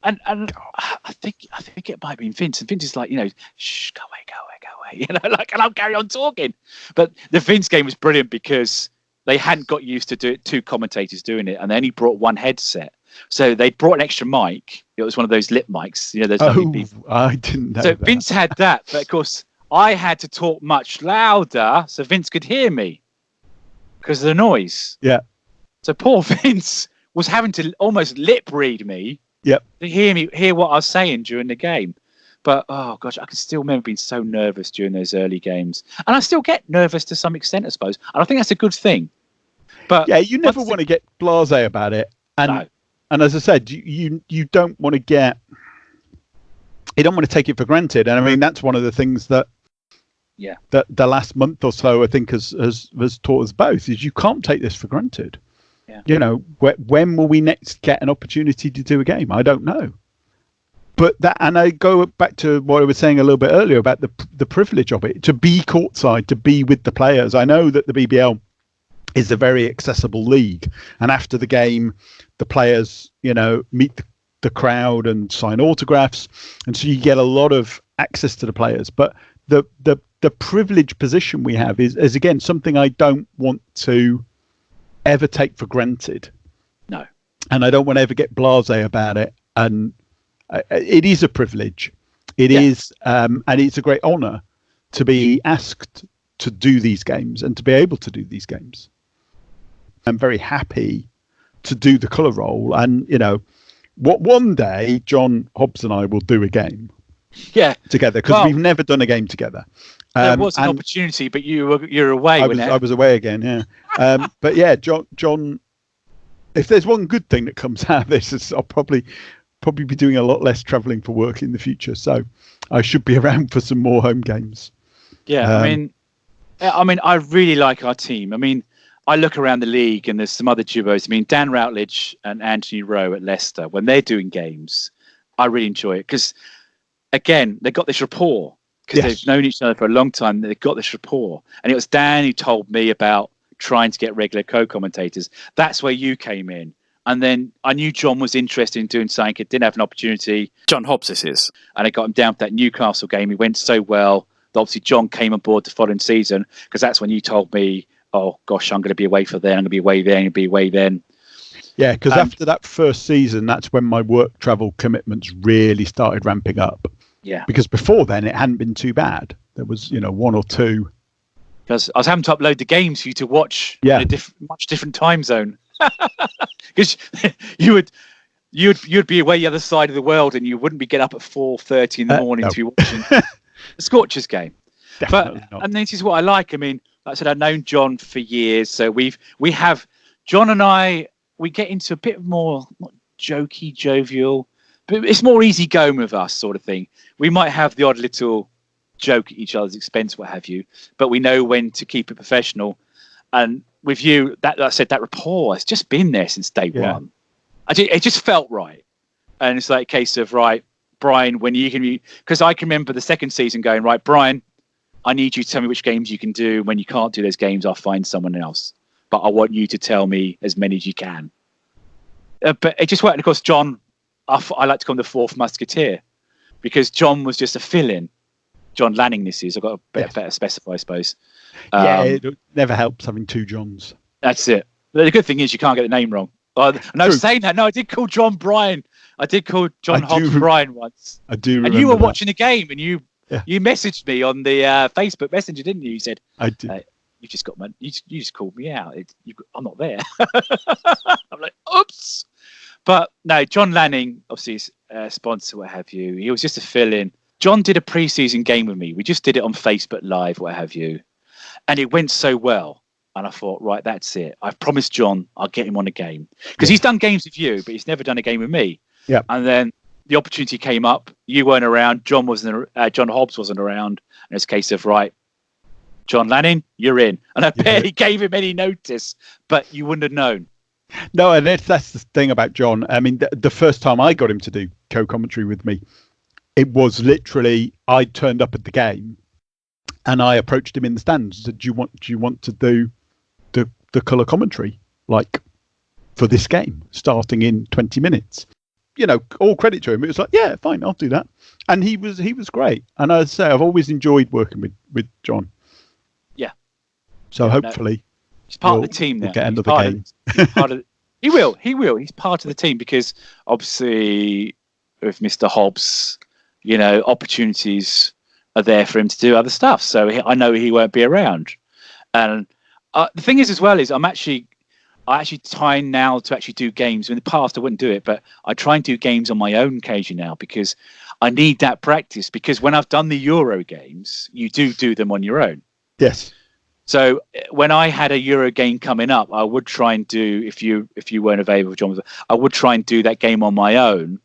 And I think it might have been Vince, and Vince is like, "Shh, go away," and I'll carry on talking. But the Vince game was brilliant because they hadn't got used to 2 commentators doing it, and they only brought one headset. So they brought an extra mic. It was one of those lip mics, those lovely people. I didn't know. So that. Vince had that, but of course I had to talk much louder so Vince could hear me because of the noise. Yeah. So poor Vince was having to almost lip read me. Yep. To hear what I was saying during the game. But oh gosh, I can still remember being so nervous during those early games, and I still get nervous to some extent, I suppose. And I think that's a good thing. But yeah, you never want to get blasé about it, and as I said, you don't want to you don't want to take it for granted. And I mean, that's one of the things that the last month or so I think has taught us both is you can't take this for granted. Yeah. When will we next get an opportunity to do a game? I don't know. But and I go back to what I was saying a little bit earlier about the privilege of it, to be courtside, to be with the players. I know that the BBL is a very accessible league, and after the game, the players, meet the crowd and sign autographs, and so you get a lot of access to the players. But the privileged position we have is again something I don't want to ever take for granted. No. And I don't want to ever get blasé about it. And it is a privilege. It is, and it's a great honour to be asked to do these games and to be able to do these games. I'm very happy to do the colour roll. And, one day John Hobbs and I will do a game together because we've never done a game together. There was an opportunity, but you're away. I was away again, yeah. But yeah, John, if there's one good thing that comes out of this, is I'll probably be doing a lot less travelling for work in the future. So I should be around for some more home games. Yeah, I mean, I really like our team. I mean, I look around the league and there's some other duos. I mean, Dan Routledge and Anthony Rowe at Leicester, when they're doing games, I really enjoy it because, again, they've got this rapport. because they've known each other for a long time. They've got this rapport. And it was Dan who told me about trying to get regular co-commentators. That's where you came in. And then I knew John was interested in doing something. It didn't have an opportunity. John Hobbs, this is. And I got him down for that Newcastle game. He went so well that obviously John came on board the following season, because that's when you told me, oh, gosh, I'm going to be away for then. I'm going to be away then. I'm going to be away then. Yeah, because after that first season, that's when my work travel commitments really started ramping up. Yeah. Because before then, it hadn't been too bad. There was, one or two. Because I was having to upload the games for you to watch in a much different time zone. Because you'd be away the other side of the world, and you wouldn't be getting up at 4:30 in the morning to be watching the Scorchers game. Definitely not. And this is what I like. I mean, like I said, I've known John for years, so we have John and I. We get into a bit more not jokey, jovial, but it's more easy going with us, sort of thing. We might have the odd little joke at each other's expense, what have you, but we know when to keep it professional. And with you, that rapport has just been there since day one. It just felt right. And it's like a case of, right, Brian, when you can, because I can remember the second season going, right, Brian, I need you to tell me which games you can do. When you can't do those games, I'll find someone else. But I want you to tell me as many as you can. But it just worked. And of course, John, I like to call him the fourth musketeer, because John was just a fill-in. John Lanning, this is. I've got a better specify, I suppose. It never helps having two Johns. That's it. But the good thing is you can't get the name wrong. Saying that, I did call John Brian. I did call John Hobbs Brian once. I do remember. And you were watching the game, and you messaged me on the Facebook Messenger, didn't you? You said, I did. You just got you just called me out. I'm not there. I'm like, oops. But no, John Lanning, obviously, is a sponsor, what have you. He was just a fill-in. John did a pre-season game with me. We just did it on Facebook Live, what have you. And it went so well. And I thought, right, that's it. I've promised John I'll get him on a game. Because he's done games with you, but he's never done a game with me. Yeah. And then the opportunity came up. You weren't around. John Hobbs wasn't around. And it's a case of, right, John Lanning, you're in. And I barely gave him any notice, but you wouldn't have known. No, and that's the thing about John. I mean, the first time I got him to do co-commentary with me, it was literally I turned up at the game, and I approached him in the stands and said, "Do you want to do the colour commentary for this game starting in 20 minutes?" All credit to him. It was like, yeah, fine, I'll do that. And he was great. And I say I've always enjoyed working with John. Yeah. So hopefully. He's part of the team now. We'll get another game. He will. He's part of the team, because obviously with Mr Hobbs, opportunities are there for him to do other stuff. So I know he won't be around. And the thing is, as well, is I actually try now to actually do games. In the past, I wouldn't do it, but I try and do games on my own occasion now, because I need that practice. Because when I've done the Euro games, you do them on your own. Yes. So when I had a Euro game coming up, I would try and do, if you weren't available, John, I would try and do that game on my own,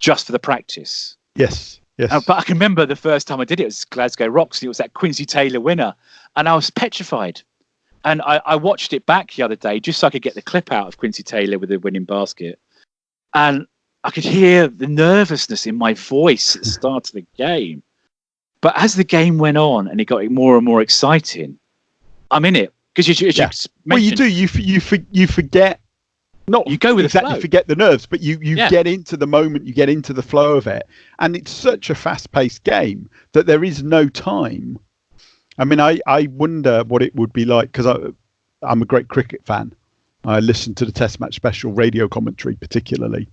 just for the practice. Yes. But I can remember the first time I did it was Glasgow Rocks, and it was that Quincy Taylor winner, and I was petrified. And I watched it back the other day just so I could get the clip out of Quincy Taylor with the winning basket, and I could hear the nervousness in my voice at the start of the game. But as the game went on and it got more and more exciting, I'm in it, because you do. You forget. Not you go with exactly the flow. Forget the nerves, but you get into the moment. You get into the flow of it, and it's such a fast-paced game that there is no time. I mean, I wonder what it would be like, because I'm a great cricket fan. I listen to the Test Match Special radio commentary particularly,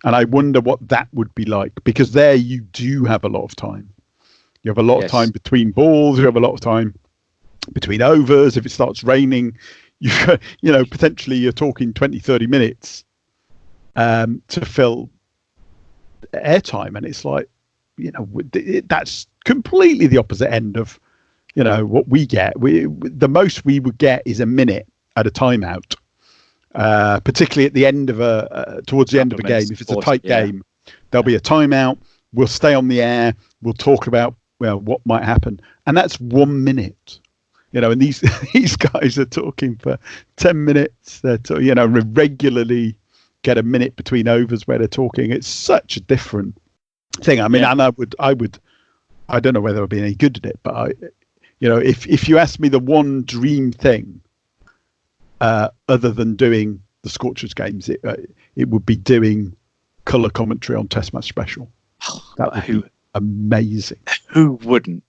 and I wonder what that would be like, because there you do have a lot of time. You have a lot of time between balls. You have a lot of time between overs. If it starts raining, potentially you're talking 20, 30 minutes to fill airtime. And it's like, that's completely the opposite end of, what we get. The most we would get is a minute at a timeout, particularly at the end of towards the end of a game. If it's a tight game, there'll be a timeout. We'll stay on the air. We'll talk about, what might happen. And that's 1 minute. And these guys are talking for 10 minutes. They're regularly get a minute between overs where they're talking. It's such a different thing. I mean, and I would I don't know whether I'll be any good at it, but if you ask me the one dream thing, other than doing the Scorchers games, it would be doing colour commentary on Test Match Special. That would be amazing. Who wouldn't?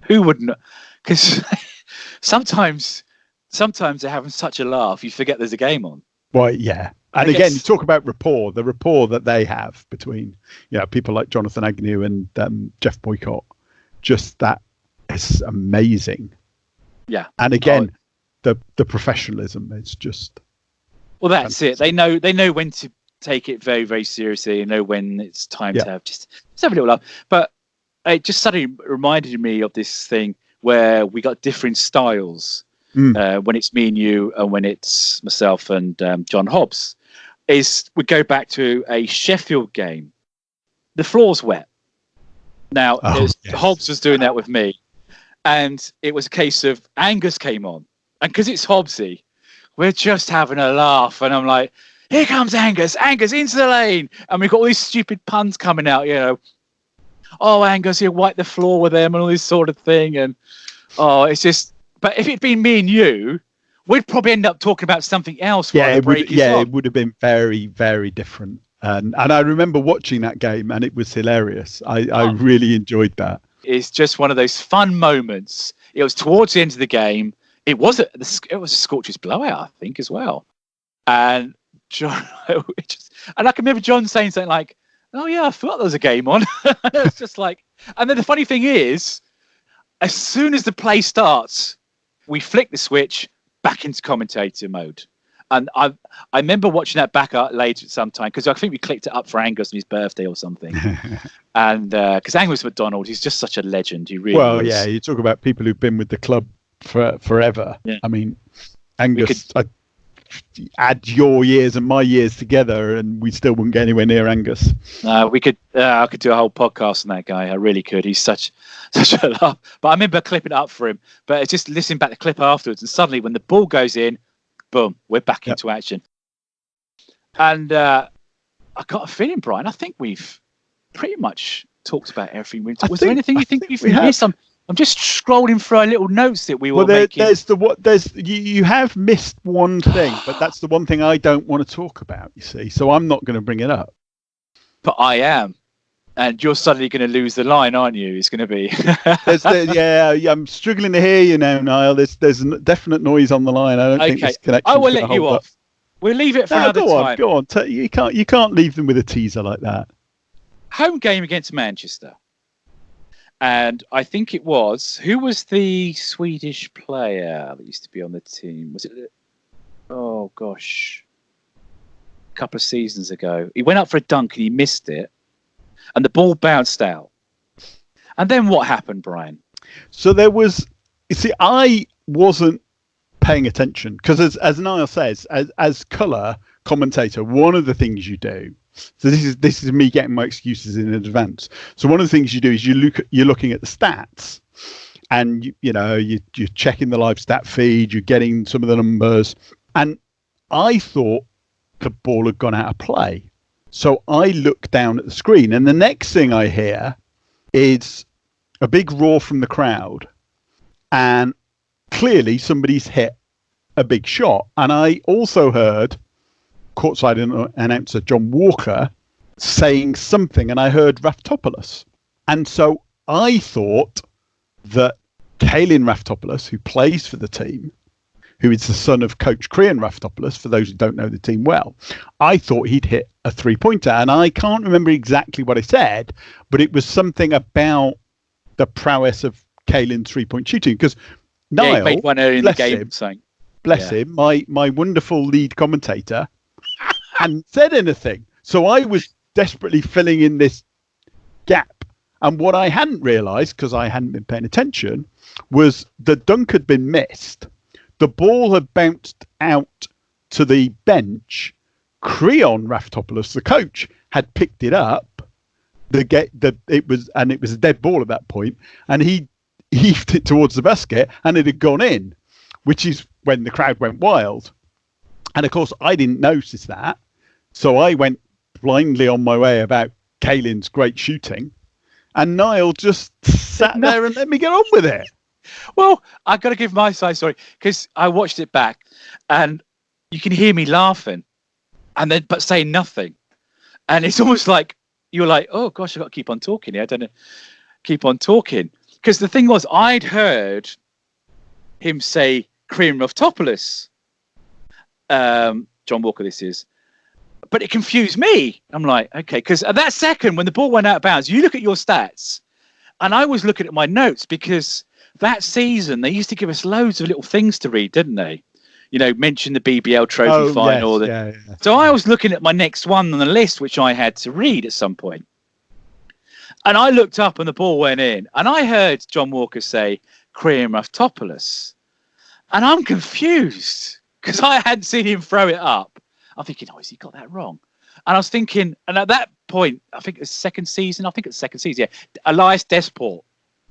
Who wouldn't? Because sometimes they're having such a laugh, you forget there's a game on. Well, yeah. And again, you talk about rapport, the rapport that they have between people like Jonathan Agnew and Jeff Boycott. Just that is amazing. Yeah. And again, the professionalism is just. Well, that's fantastic. It. They know when to take it very, very seriously. They know when it's time to have just have a little laugh. But it just suddenly reminded me of this thing where we got different styles when it's me and you, and when it's myself and John Hobbs. We go back to a Sheffield game. The floor's wet. Now, Hobbs was doing that with me, and it was a case of Angus came on, and because it's Hobbsy, we're just having a laugh, and I'm like, here comes Angus into the lane, and we've got all these stupid puns coming out, oh, Angus, you wipe the floor with them and all this sort of thing, and it's just. But if it'd been me and you, we'd probably end up talking about something else. It would have been very, very different. And I remember watching that game, and it was hilarious. I really enjoyed that. It's just one of those fun moments. It was towards the end of the game. It was a Scorchers blowout, I think, as well. And John, and I can remember John saying something like, "Oh yeah, I thought there was a game on." It's just like, and then the funny thing is, as soon as the play starts, we flick the switch back into commentator mode. And I remember watching that back later at some time, because I think we clicked it up for Angus on his birthday or something. And because Angus MacDonald, he's just such a legend. He really is. Yeah, you talk about people who've been with the club for forever. Yeah. I mean, Angus, add your years and my years together, and we still wouldn't get anywhere near Angus. I could do a whole podcast on that guy. I really could. He's such a laugh. But I remember clipping it up for him. But it's just listening back to the clip afterwards, and suddenly when the ball goes in, boom, we're back into action. And I got a feeling, Brian, I think we've pretty much talked about everything. Was there anything you think we've missed? I'm just scrolling through our little notes that we were making. You have missed one thing, but that's the one thing I don't want to talk about, you see. So I'm not going to bring it up. But I am. And you're suddenly going to lose the line, aren't you? It's going to be. I'm struggling to hear you now, Niall. There's definite noise on the line. I don't think this connection. I will let you off. We'll leave it for another time. Go on. You can't leave them with a teaser like that. Home game against Manchester. And I think it was, who was the Swedish player that used to be on the team? Was it? Oh gosh, a couple of seasons ago. He went up for a dunk and he missed it. And the ball bounced out. And then what happened, Brian? So there was, you see, I wasn't paying attention because as Niall says, as colour commentator, one of the things you do, so this is me getting my excuses in advance. So one of the things you do is you're looking at the stats, and you're checking the live stat feed, you're getting some of the numbers. And I thought the ball had gone out of play. So I look down at the screen, and the next thing I hear is a big roar from the crowd, and clearly somebody's hit a big shot. And I also heard courtside announcer John Walker saying something, and I heard Raftopoulos. And so I thought that Kalin Raftopoulos, who plays for the team, who is the son of coach Krian Raftopoulos, for those who don't know the team well, I thought he'd hit a three-pointer. And I can't remember exactly what I said, but it was something about the prowess of Kalin's three-point shooting. Because Niall, he made one early in the game, bless him, my wonderful lead commentator, hadn't said anything. So I was desperately filling in this gap. And what I hadn't realised, because I hadn't been paying attention, was the dunk had been missed. The ball had bounced out to the bench. Krian Raftopoulos, the coach, had picked it up. It was a dead ball at that point, and he heaved it towards the basket, and it had gone in, which is when the crowd went wild. And of course, I didn't notice that, so I went blindly on my way about Kalin's great shooting, and Niall just sat there and let me get on with it. Well, I've got to give my side story because I watched it back, and you can hear me laughing, and then but saying nothing, and it's almost like you're like, oh gosh, I've got to keep on talking here. I don't know, keep on talking because the thing was, I'd heard him say Krimeroftopoulos, John Walker. This is, but it confused me. I'm like, okay, because at that second when the ball went out of bounds, you look at your stats, and I was looking at my notes because that season they used to give us loads of little things to read, didn't they? You know, mention the BBL trophy final. Yes, yeah. So I was looking at my next one on the list, which I had to read at some point. And I looked up and the ball went in. And I heard John Walker say Krimeroftopoulos. And I'm confused because I hadn't seen him throw it up. I'm thinking, oh, has he got that wrong? And I was thinking, and at that point, I think it's second season. Yeah. Elias Desport.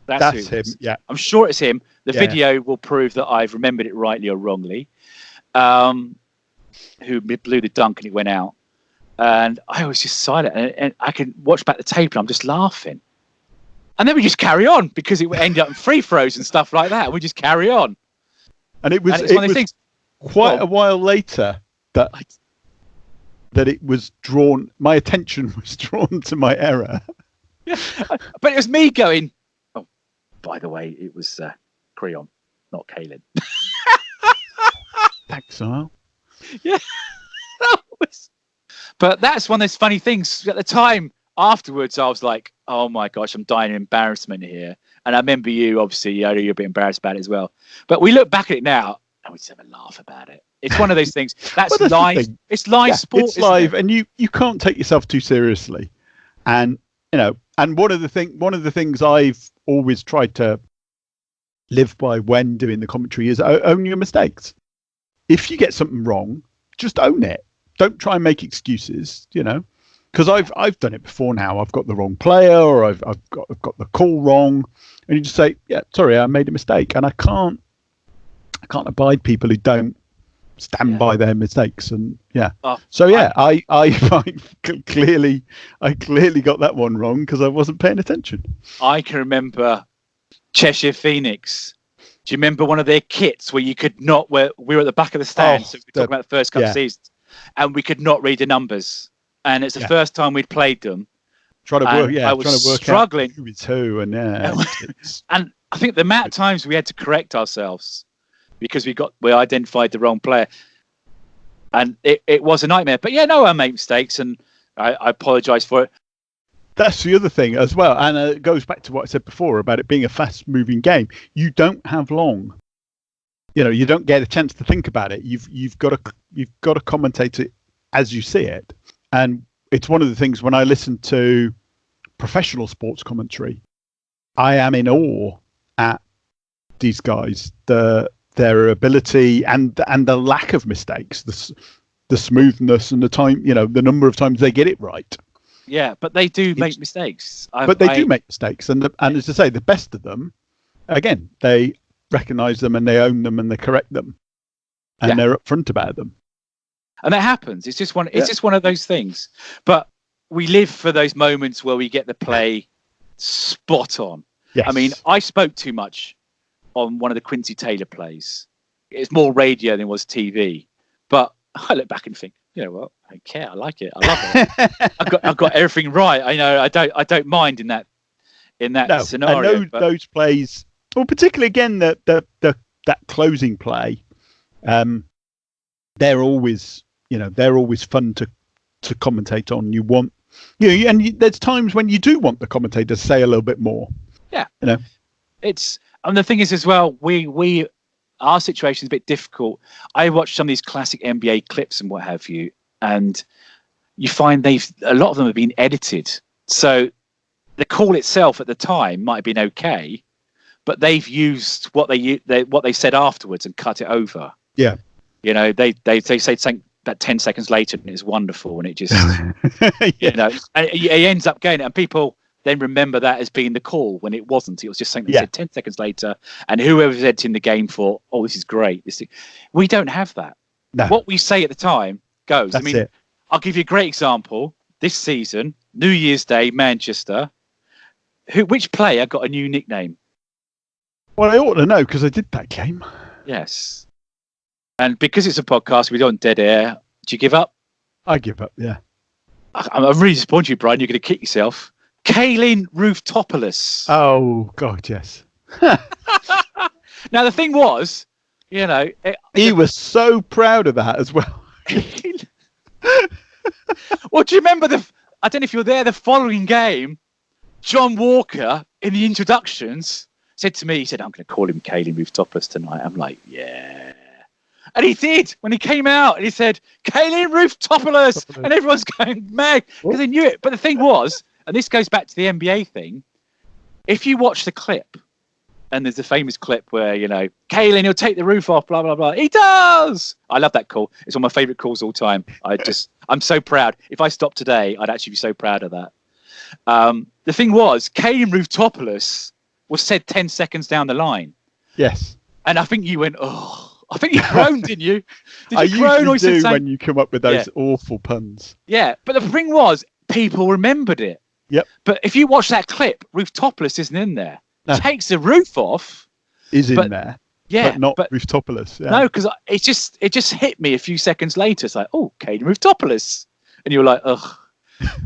That's him. Yeah. I'm sure it's him. The video will prove that I've remembered it rightly or wrongly. Who blew the dunk and it went out. And I was just silent. And I can watch back the tape and I'm just laughing. And then we just carry on because it ended up in free throws and stuff like that. We just carry on. And it was one of those things. Quite a while later that it was drawn. My attention was drawn to my error. Yeah, but it was me going, oh, by the way, it was Creon, not Kaelin. Thanks, Niall. Yeah. But that's one of those funny things. At the time, afterwards, I was like, oh my gosh, I'm dying of embarrassment here. And I remember you, obviously, you're a bit embarrassed about it as well. But we look back at it now and we just have a laugh about it. It's one of those things. That's live. It's live sport. It's live, and you can't take yourself too seriously. And and one of the things I've always tried to live by when doing the commentary is own your mistakes. If you get something wrong, just own it. Don't try and make excuses. Because I've done it before now. I've got the wrong player, or I've got the call wrong, and you just say, yeah, sorry, I made a mistake, and I can't abide people who don't stand by their mistakes. And I clearly got that one wrong because I wasn't paying attention. I can remember Cheshire Phoenix. Do you remember one of their kits where you could not? Where we were at the back of the stand, so we're talking about the first couple of seasons, and we could not read the numbers. And it's the first time we'd played them. I was struggling. Out who is who, and and I think the amount of times we had to correct ourselves because we identified the wrong player, and it was a nightmare. But I made mistakes, and I apologise for it. That's the other thing as well, and it goes back to what I said before about it being a fast-moving game. You don't have long. You don't get a chance to think about it. You've got to commentate it as you see it. And it's one of the things when I listen to professional sports commentary, I am in awe at these guys, their ability and the lack of mistakes, the smoothness and the time, the number of times they get it right. Yeah, but they do make mistakes. They do make mistakes, and as I say, the best of them, again, they recognise them and they own them and they correct them, and they're upfront about them. And that happens. It's just one. It's just one of those things. But we live for those moments where we get the play spot on. Yes. I mean, I spoke too much on one of the Quincy Taylor plays. It's more radio than it was TV. But I look back and think, you know what? I don't care. I like it. I love it. I've got everything right. I don't mind in that scenario. And those plays, well, particularly again that closing play, they're always fun to commentate on. You want, there's times when you do want the commentator to say a little bit more. Yeah. And the thing is as well, our situation is a bit difficult. I watch some of these classic NBA clips and what have you, and you find a lot of them have been edited. So the call itself at the time might have been okay, but they've used what they said afterwards and cut it over. Yeah. They say something about 10 seconds later and it's wonderful, and it just and it ends up going, and people then remember that as being the call when it wasn't. It was just something that said 10 seconds later, and whoever's editing the game for, oh, this is great. We don't have that. No. What we say at the time goes. That's it. I'll give you a great example. This season, New Year's Day, Manchester. which player got a new nickname? Well, I ought to know because I did that game. Yes. And because it's a podcast, we don't dead air. Do you give up? I give up, yeah. I'm really disappointed in you, Brian. You're going to kick yourself. Kaelin Rooftopoulos. Oh, God, yes. Now, the thing was, you know... He was so proud of that as well. Well, do you remember I don't know if you were there, the following game, John Walker, in the introductions, said to me, he said, I'm going to call him Kaelin Rooftopoulos tonight. I'm like, yeah. And he did when he came out and he said, Kaelin Rooftopoulos. And everyone's going mad because they knew it. But the thing was, and this goes back to the NBA thing, if you watch the clip, and there's a famous clip where, you know, Kaelin, he'll take the roof off, blah, blah, blah. He does! I love that call. It's one of my favourite calls all time. I'm so proud. If I stopped today, I'd actually be so proud of that. The thing was, Kaelin Rooftopoulos was said 10 seconds down the line. Yes. And I think you went, oh. I think you groaned, didn't you? Did you groan? I usually do when you come up with those awful puns. Yeah, but the thing was, people remembered it. Yep. But if you watch that clip, Rooftopoulos isn't in there. No. Takes the roof off. Is in there. Yeah. But not Rooftopoulos. Yeah. No, because it just hit me a few seconds later. It's like, oh, Kaelin Rooftopoulos. And you were like, ugh.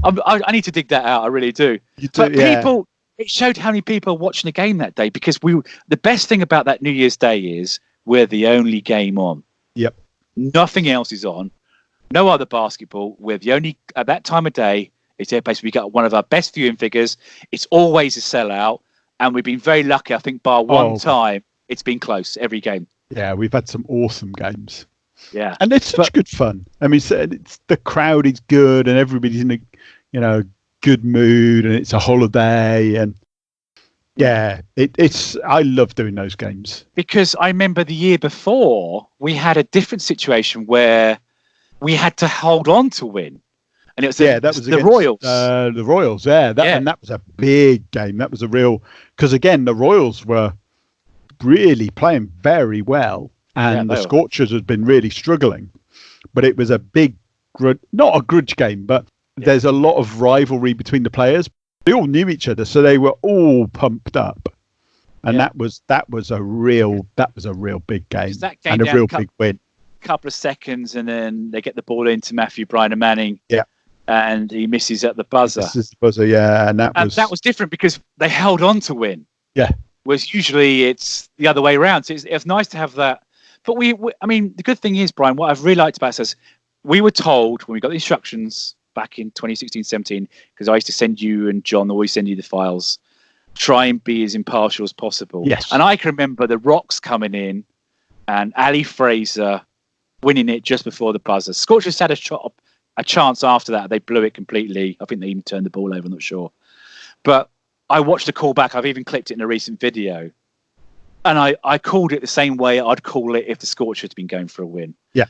I need to dig that out. I really do. You do, but people, it showed how many people were watching the game that day because the best thing about that New Year's Day is we're the only game on. Yep. Nothing else is on. No other basketball. We're the only, at that time of day, it's basically we got one of our best viewing figures. It's always a sellout. And we've been very lucky, I think, bar one time, it's been close every game. Yeah, we've had some awesome games. Yeah. And it's such good fun. I mean, it's the crowd is good and everybody's in a good mood and it's a holiday and yeah, I love doing those games. Because I remember the year before we had a different situation where we had to hold on to win. And it was that was the Royals. The Royals, and that was a big game. That was a real, because again, the Royals were really playing very well and the Scorchers had been really struggling. But it was a big, not a grudge game, but there's a lot of rivalry between the players. They all knew each other, so they were all pumped up, and that was a real big game and a real big win. Couple of seconds, and then they get the ball into Matthew Bryan and Manning. Yeah, and he misses at the buzzer. Misses the buzzer, yeah, and that was different because they held on to win. Yeah, whereas usually it's the other way around. So it's nice to have that. But I mean, the good thing is, Brian, what I've really liked about us, we were told when we got the instructions back in 2016-17, because I used to send you and John always send you the files, try and be as impartial as possible. Yes. And I can remember the Rocks coming in and Ali Fraser winning it just before the buzzer. Scorchers had a chance after that. They blew it completely. I think they even turned the ball over. I'm not sure. But I watched the call back. I've even clipped it in a recent video. And I called it the same way I'd call it if the Scorchers had been going for a win. Yeah.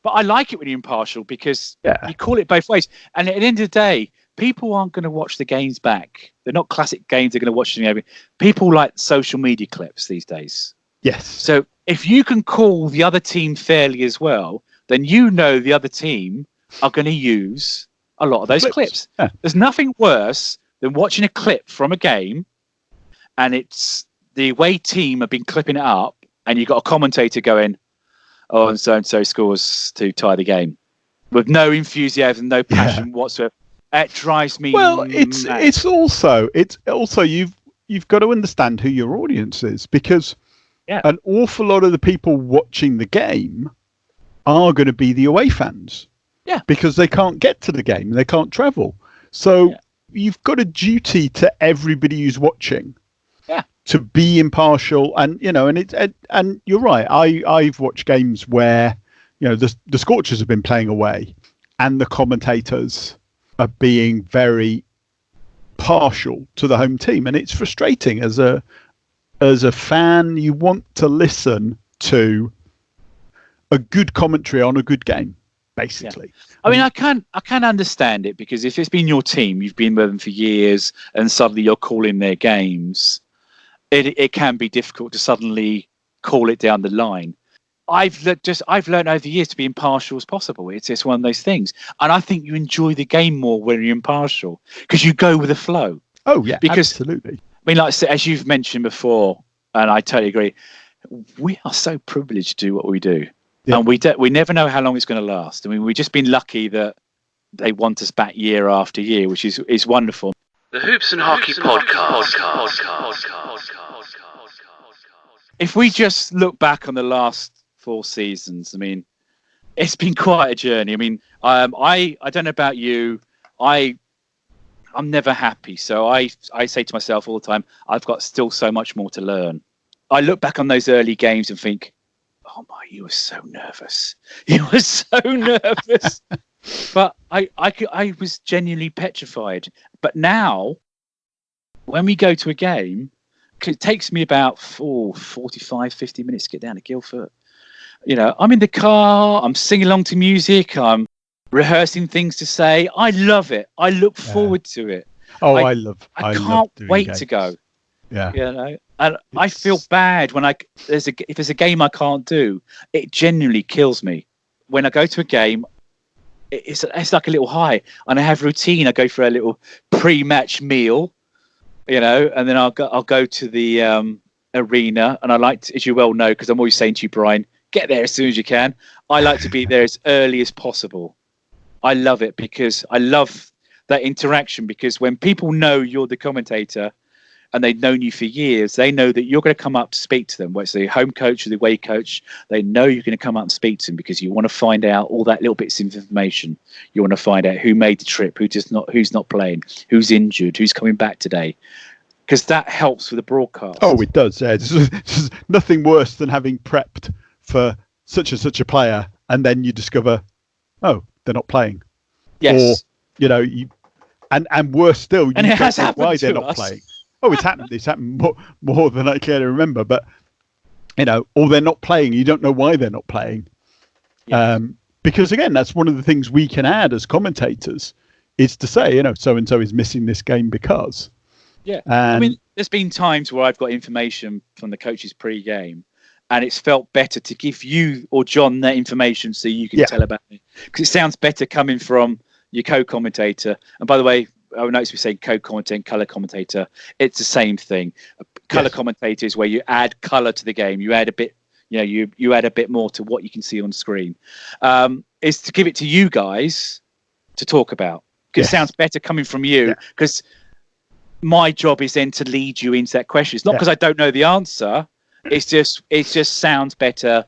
But I like it when you're impartial because you call it both ways. And at the end of the day, people aren't going to watch the games back. They're not classic games. They're going to watch them. People like social media clips these days. Yes. So if you can call the other team fairly as well, then you know the other team are going to use a lot of those clips. Yeah. There's nothing worse than watching a clip from a game and it's the away team have been clipping it up and you've got a commentator going, oh, and so scores to tie the game with no enthusiasm, no passion whatsoever. It drives me. Well, mad. it's also you've got to understand who your audience is because an awful lot of the people watching the game are going to be the away fans. Yeah, because they can't get to the game, they can't travel. So you've got a duty to everybody who's watching. To be impartial, and and you're right. I've watched games where the Scorchers have been playing away, and the commentators are being very partial to the home team, and it's frustrating as a fan. You want to listen to a good commentary on a good game, basically. Yeah. I mean, I can understand it because if it's been your team, you've been with them for years, and suddenly you're calling their games. It can be difficult to suddenly call it down the line. I've learned over the years to be impartial as possible. It's just one of those things, and I think you enjoy the game more when you're impartial because you go with the flow. Oh yeah, Because- absolutely. I mean, like I said, as you've mentioned before, and I totally agree, we are so privileged to do what we do. Yeah. And we never know how long it's going to last. I mean, we've just been lucky that they want us back year after year, which is wonderful. The Hoops and Hockey Podcast. If we just look back on the last 4 seasons, I mean, it's been quite a journey. I mean, I don't know about you, I'm never happy. So I say to myself all the time, I've got still so much more to learn. I look back on those early games and think, oh my, you were so nervous. You were so nervous. But I was genuinely petrified. But now, when we go to a game, it takes me about 45, 50 minutes to get down to Guildford. You know, I'm in the car, I'm singing along to music, I'm rehearsing things to say. I love it. I look forward to it. Oh, I I can't love doing wait games. to go. Yeah. You know, and I feel bad when if there's a game I can't do, it genuinely kills me. When I go to a game, it's like a little high, and I have routine. I go for a little pre-match meal, you know, and then I'll go to the arena, and I like to, as you well know, because I'm always saying to you, Brian, get there as soon as you can. I like to be there as early as possible. I love it because I love that interaction, because when people know you're the commentator and they've known you for years, they know that you're going to come up to speak to them, whether it's the home coach or the away coach. They know you're going to come up and speak to them because you want to find out all that little bits of information. You want to find out who made the trip, who's not playing, who's injured, who's coming back today, because that helps with the broadcast. Oh, it does. Yeah. There's nothing worse than having prepped for such and such a player, and then you discover, oh, they're not playing. Yes. Or, you know, and worse still, you And it don't has know happened why they're to not us. playing. Oh, it's happened. It's happened more than I care to remember. But, you know, or they're not playing. You don't know why they're not playing. Yeah. Because, again, that's one of the things we can add as commentators is to say, you know, so-and-so is missing this game because. Yeah. And, I mean, there's been times where I've got information from the coaches pre-game, and it's felt better to give you or John that information so you can tell about it. Because it sounds better coming from your co-commentator. And by the way, I notice we say co-commentator and colour commentator. It's the same thing. Colour commentator is where you add colour to the game. You add a bit, you know, you add a bit more to what you can see on screen. Is to give it to you guys to talk about. Because it sounds better coming from you. Because my job is then to lead you into that question. It's not because I don't know the answer. It just sounds better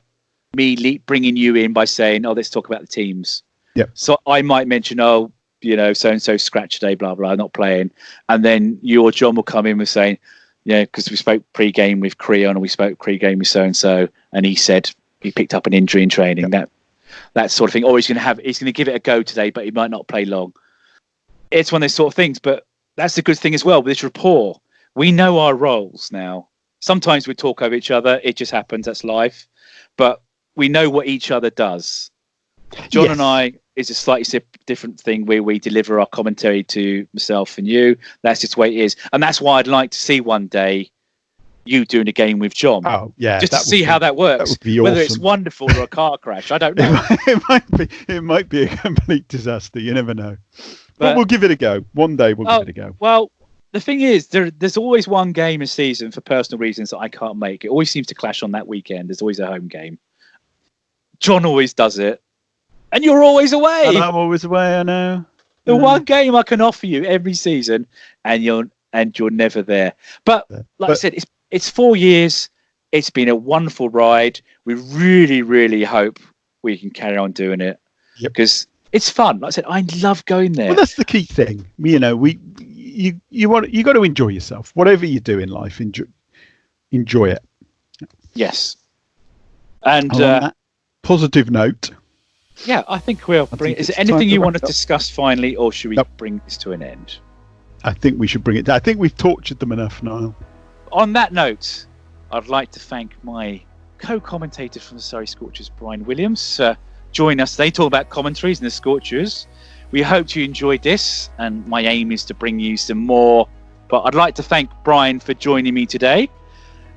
me bringing you in by saying, oh, let's talk about the teams. Yeah. So I might mention, oh, you know, so-and-so scratch today, blah, blah, not playing. And then you or John will come in with saying, yeah, because we spoke pre-game with Creon and we spoke pre-game with so-and-so, and he said he picked up an injury in training, that sort of thing. Or he's going to give it a go today, but he might not play long. It's one of those sort of things, but that's the good thing as well with this rapport. We know our roles now. Sometimes we talk over each other. It just happens. That's life. But we know what each other does. John and I is a slightly different thing where we deliver our commentary to myself and you. That's just the way it is. And that's why I'd like to see one day you doing a game with John. Oh, yeah. Just to see how that works. That would be Whether awesome. it's wonderful or a car crash. I don't know. It might be a complete disaster. You never know. But But- we'll give it a go. One day we'll give it a go. Well, the thing is, there's always one game a season for personal reasons that I can't make. It always seems to clash on that weekend. There's always a home game. John always does it. And you're always away. And I'm always away, I know. The one game I can offer you every season, and you're never there. But like I said, it's 4 years. It's been a wonderful ride. We really, really hope we can carry on doing it because it's fun. Like I said, I love going there. Well, that's the key thing. You know, you got to enjoy yourself. Whatever you do in life, enjoy it. Yes. And On that positive note. Yeah, I think we'll bring. Is there it's time anything to you wrap want to up. discuss finally, or should we Nope. bring this to an end? I think we should bring it down. I think we've tortured them enough, Niall. On that note, I'd like to thank my co-commentator from the Surrey Scorchers, Brian Williams, joining us today, talking about commentaries and the Scorchers. We hope you enjoyed this, and my aim is to bring you some more. But I'd like to thank Brian for joining me today,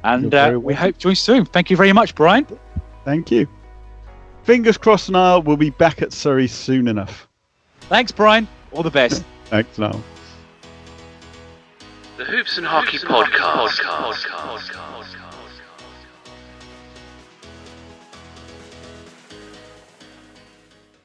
and You're very we welcome. hope to join soon. Thank you very much, Brian. Thank you. Fingers crossed, Niall. We'll be back at Surrey soon enough. Thanks, Brian. All the best. Thanks, Niall. The Hoops and Hockey Podcast.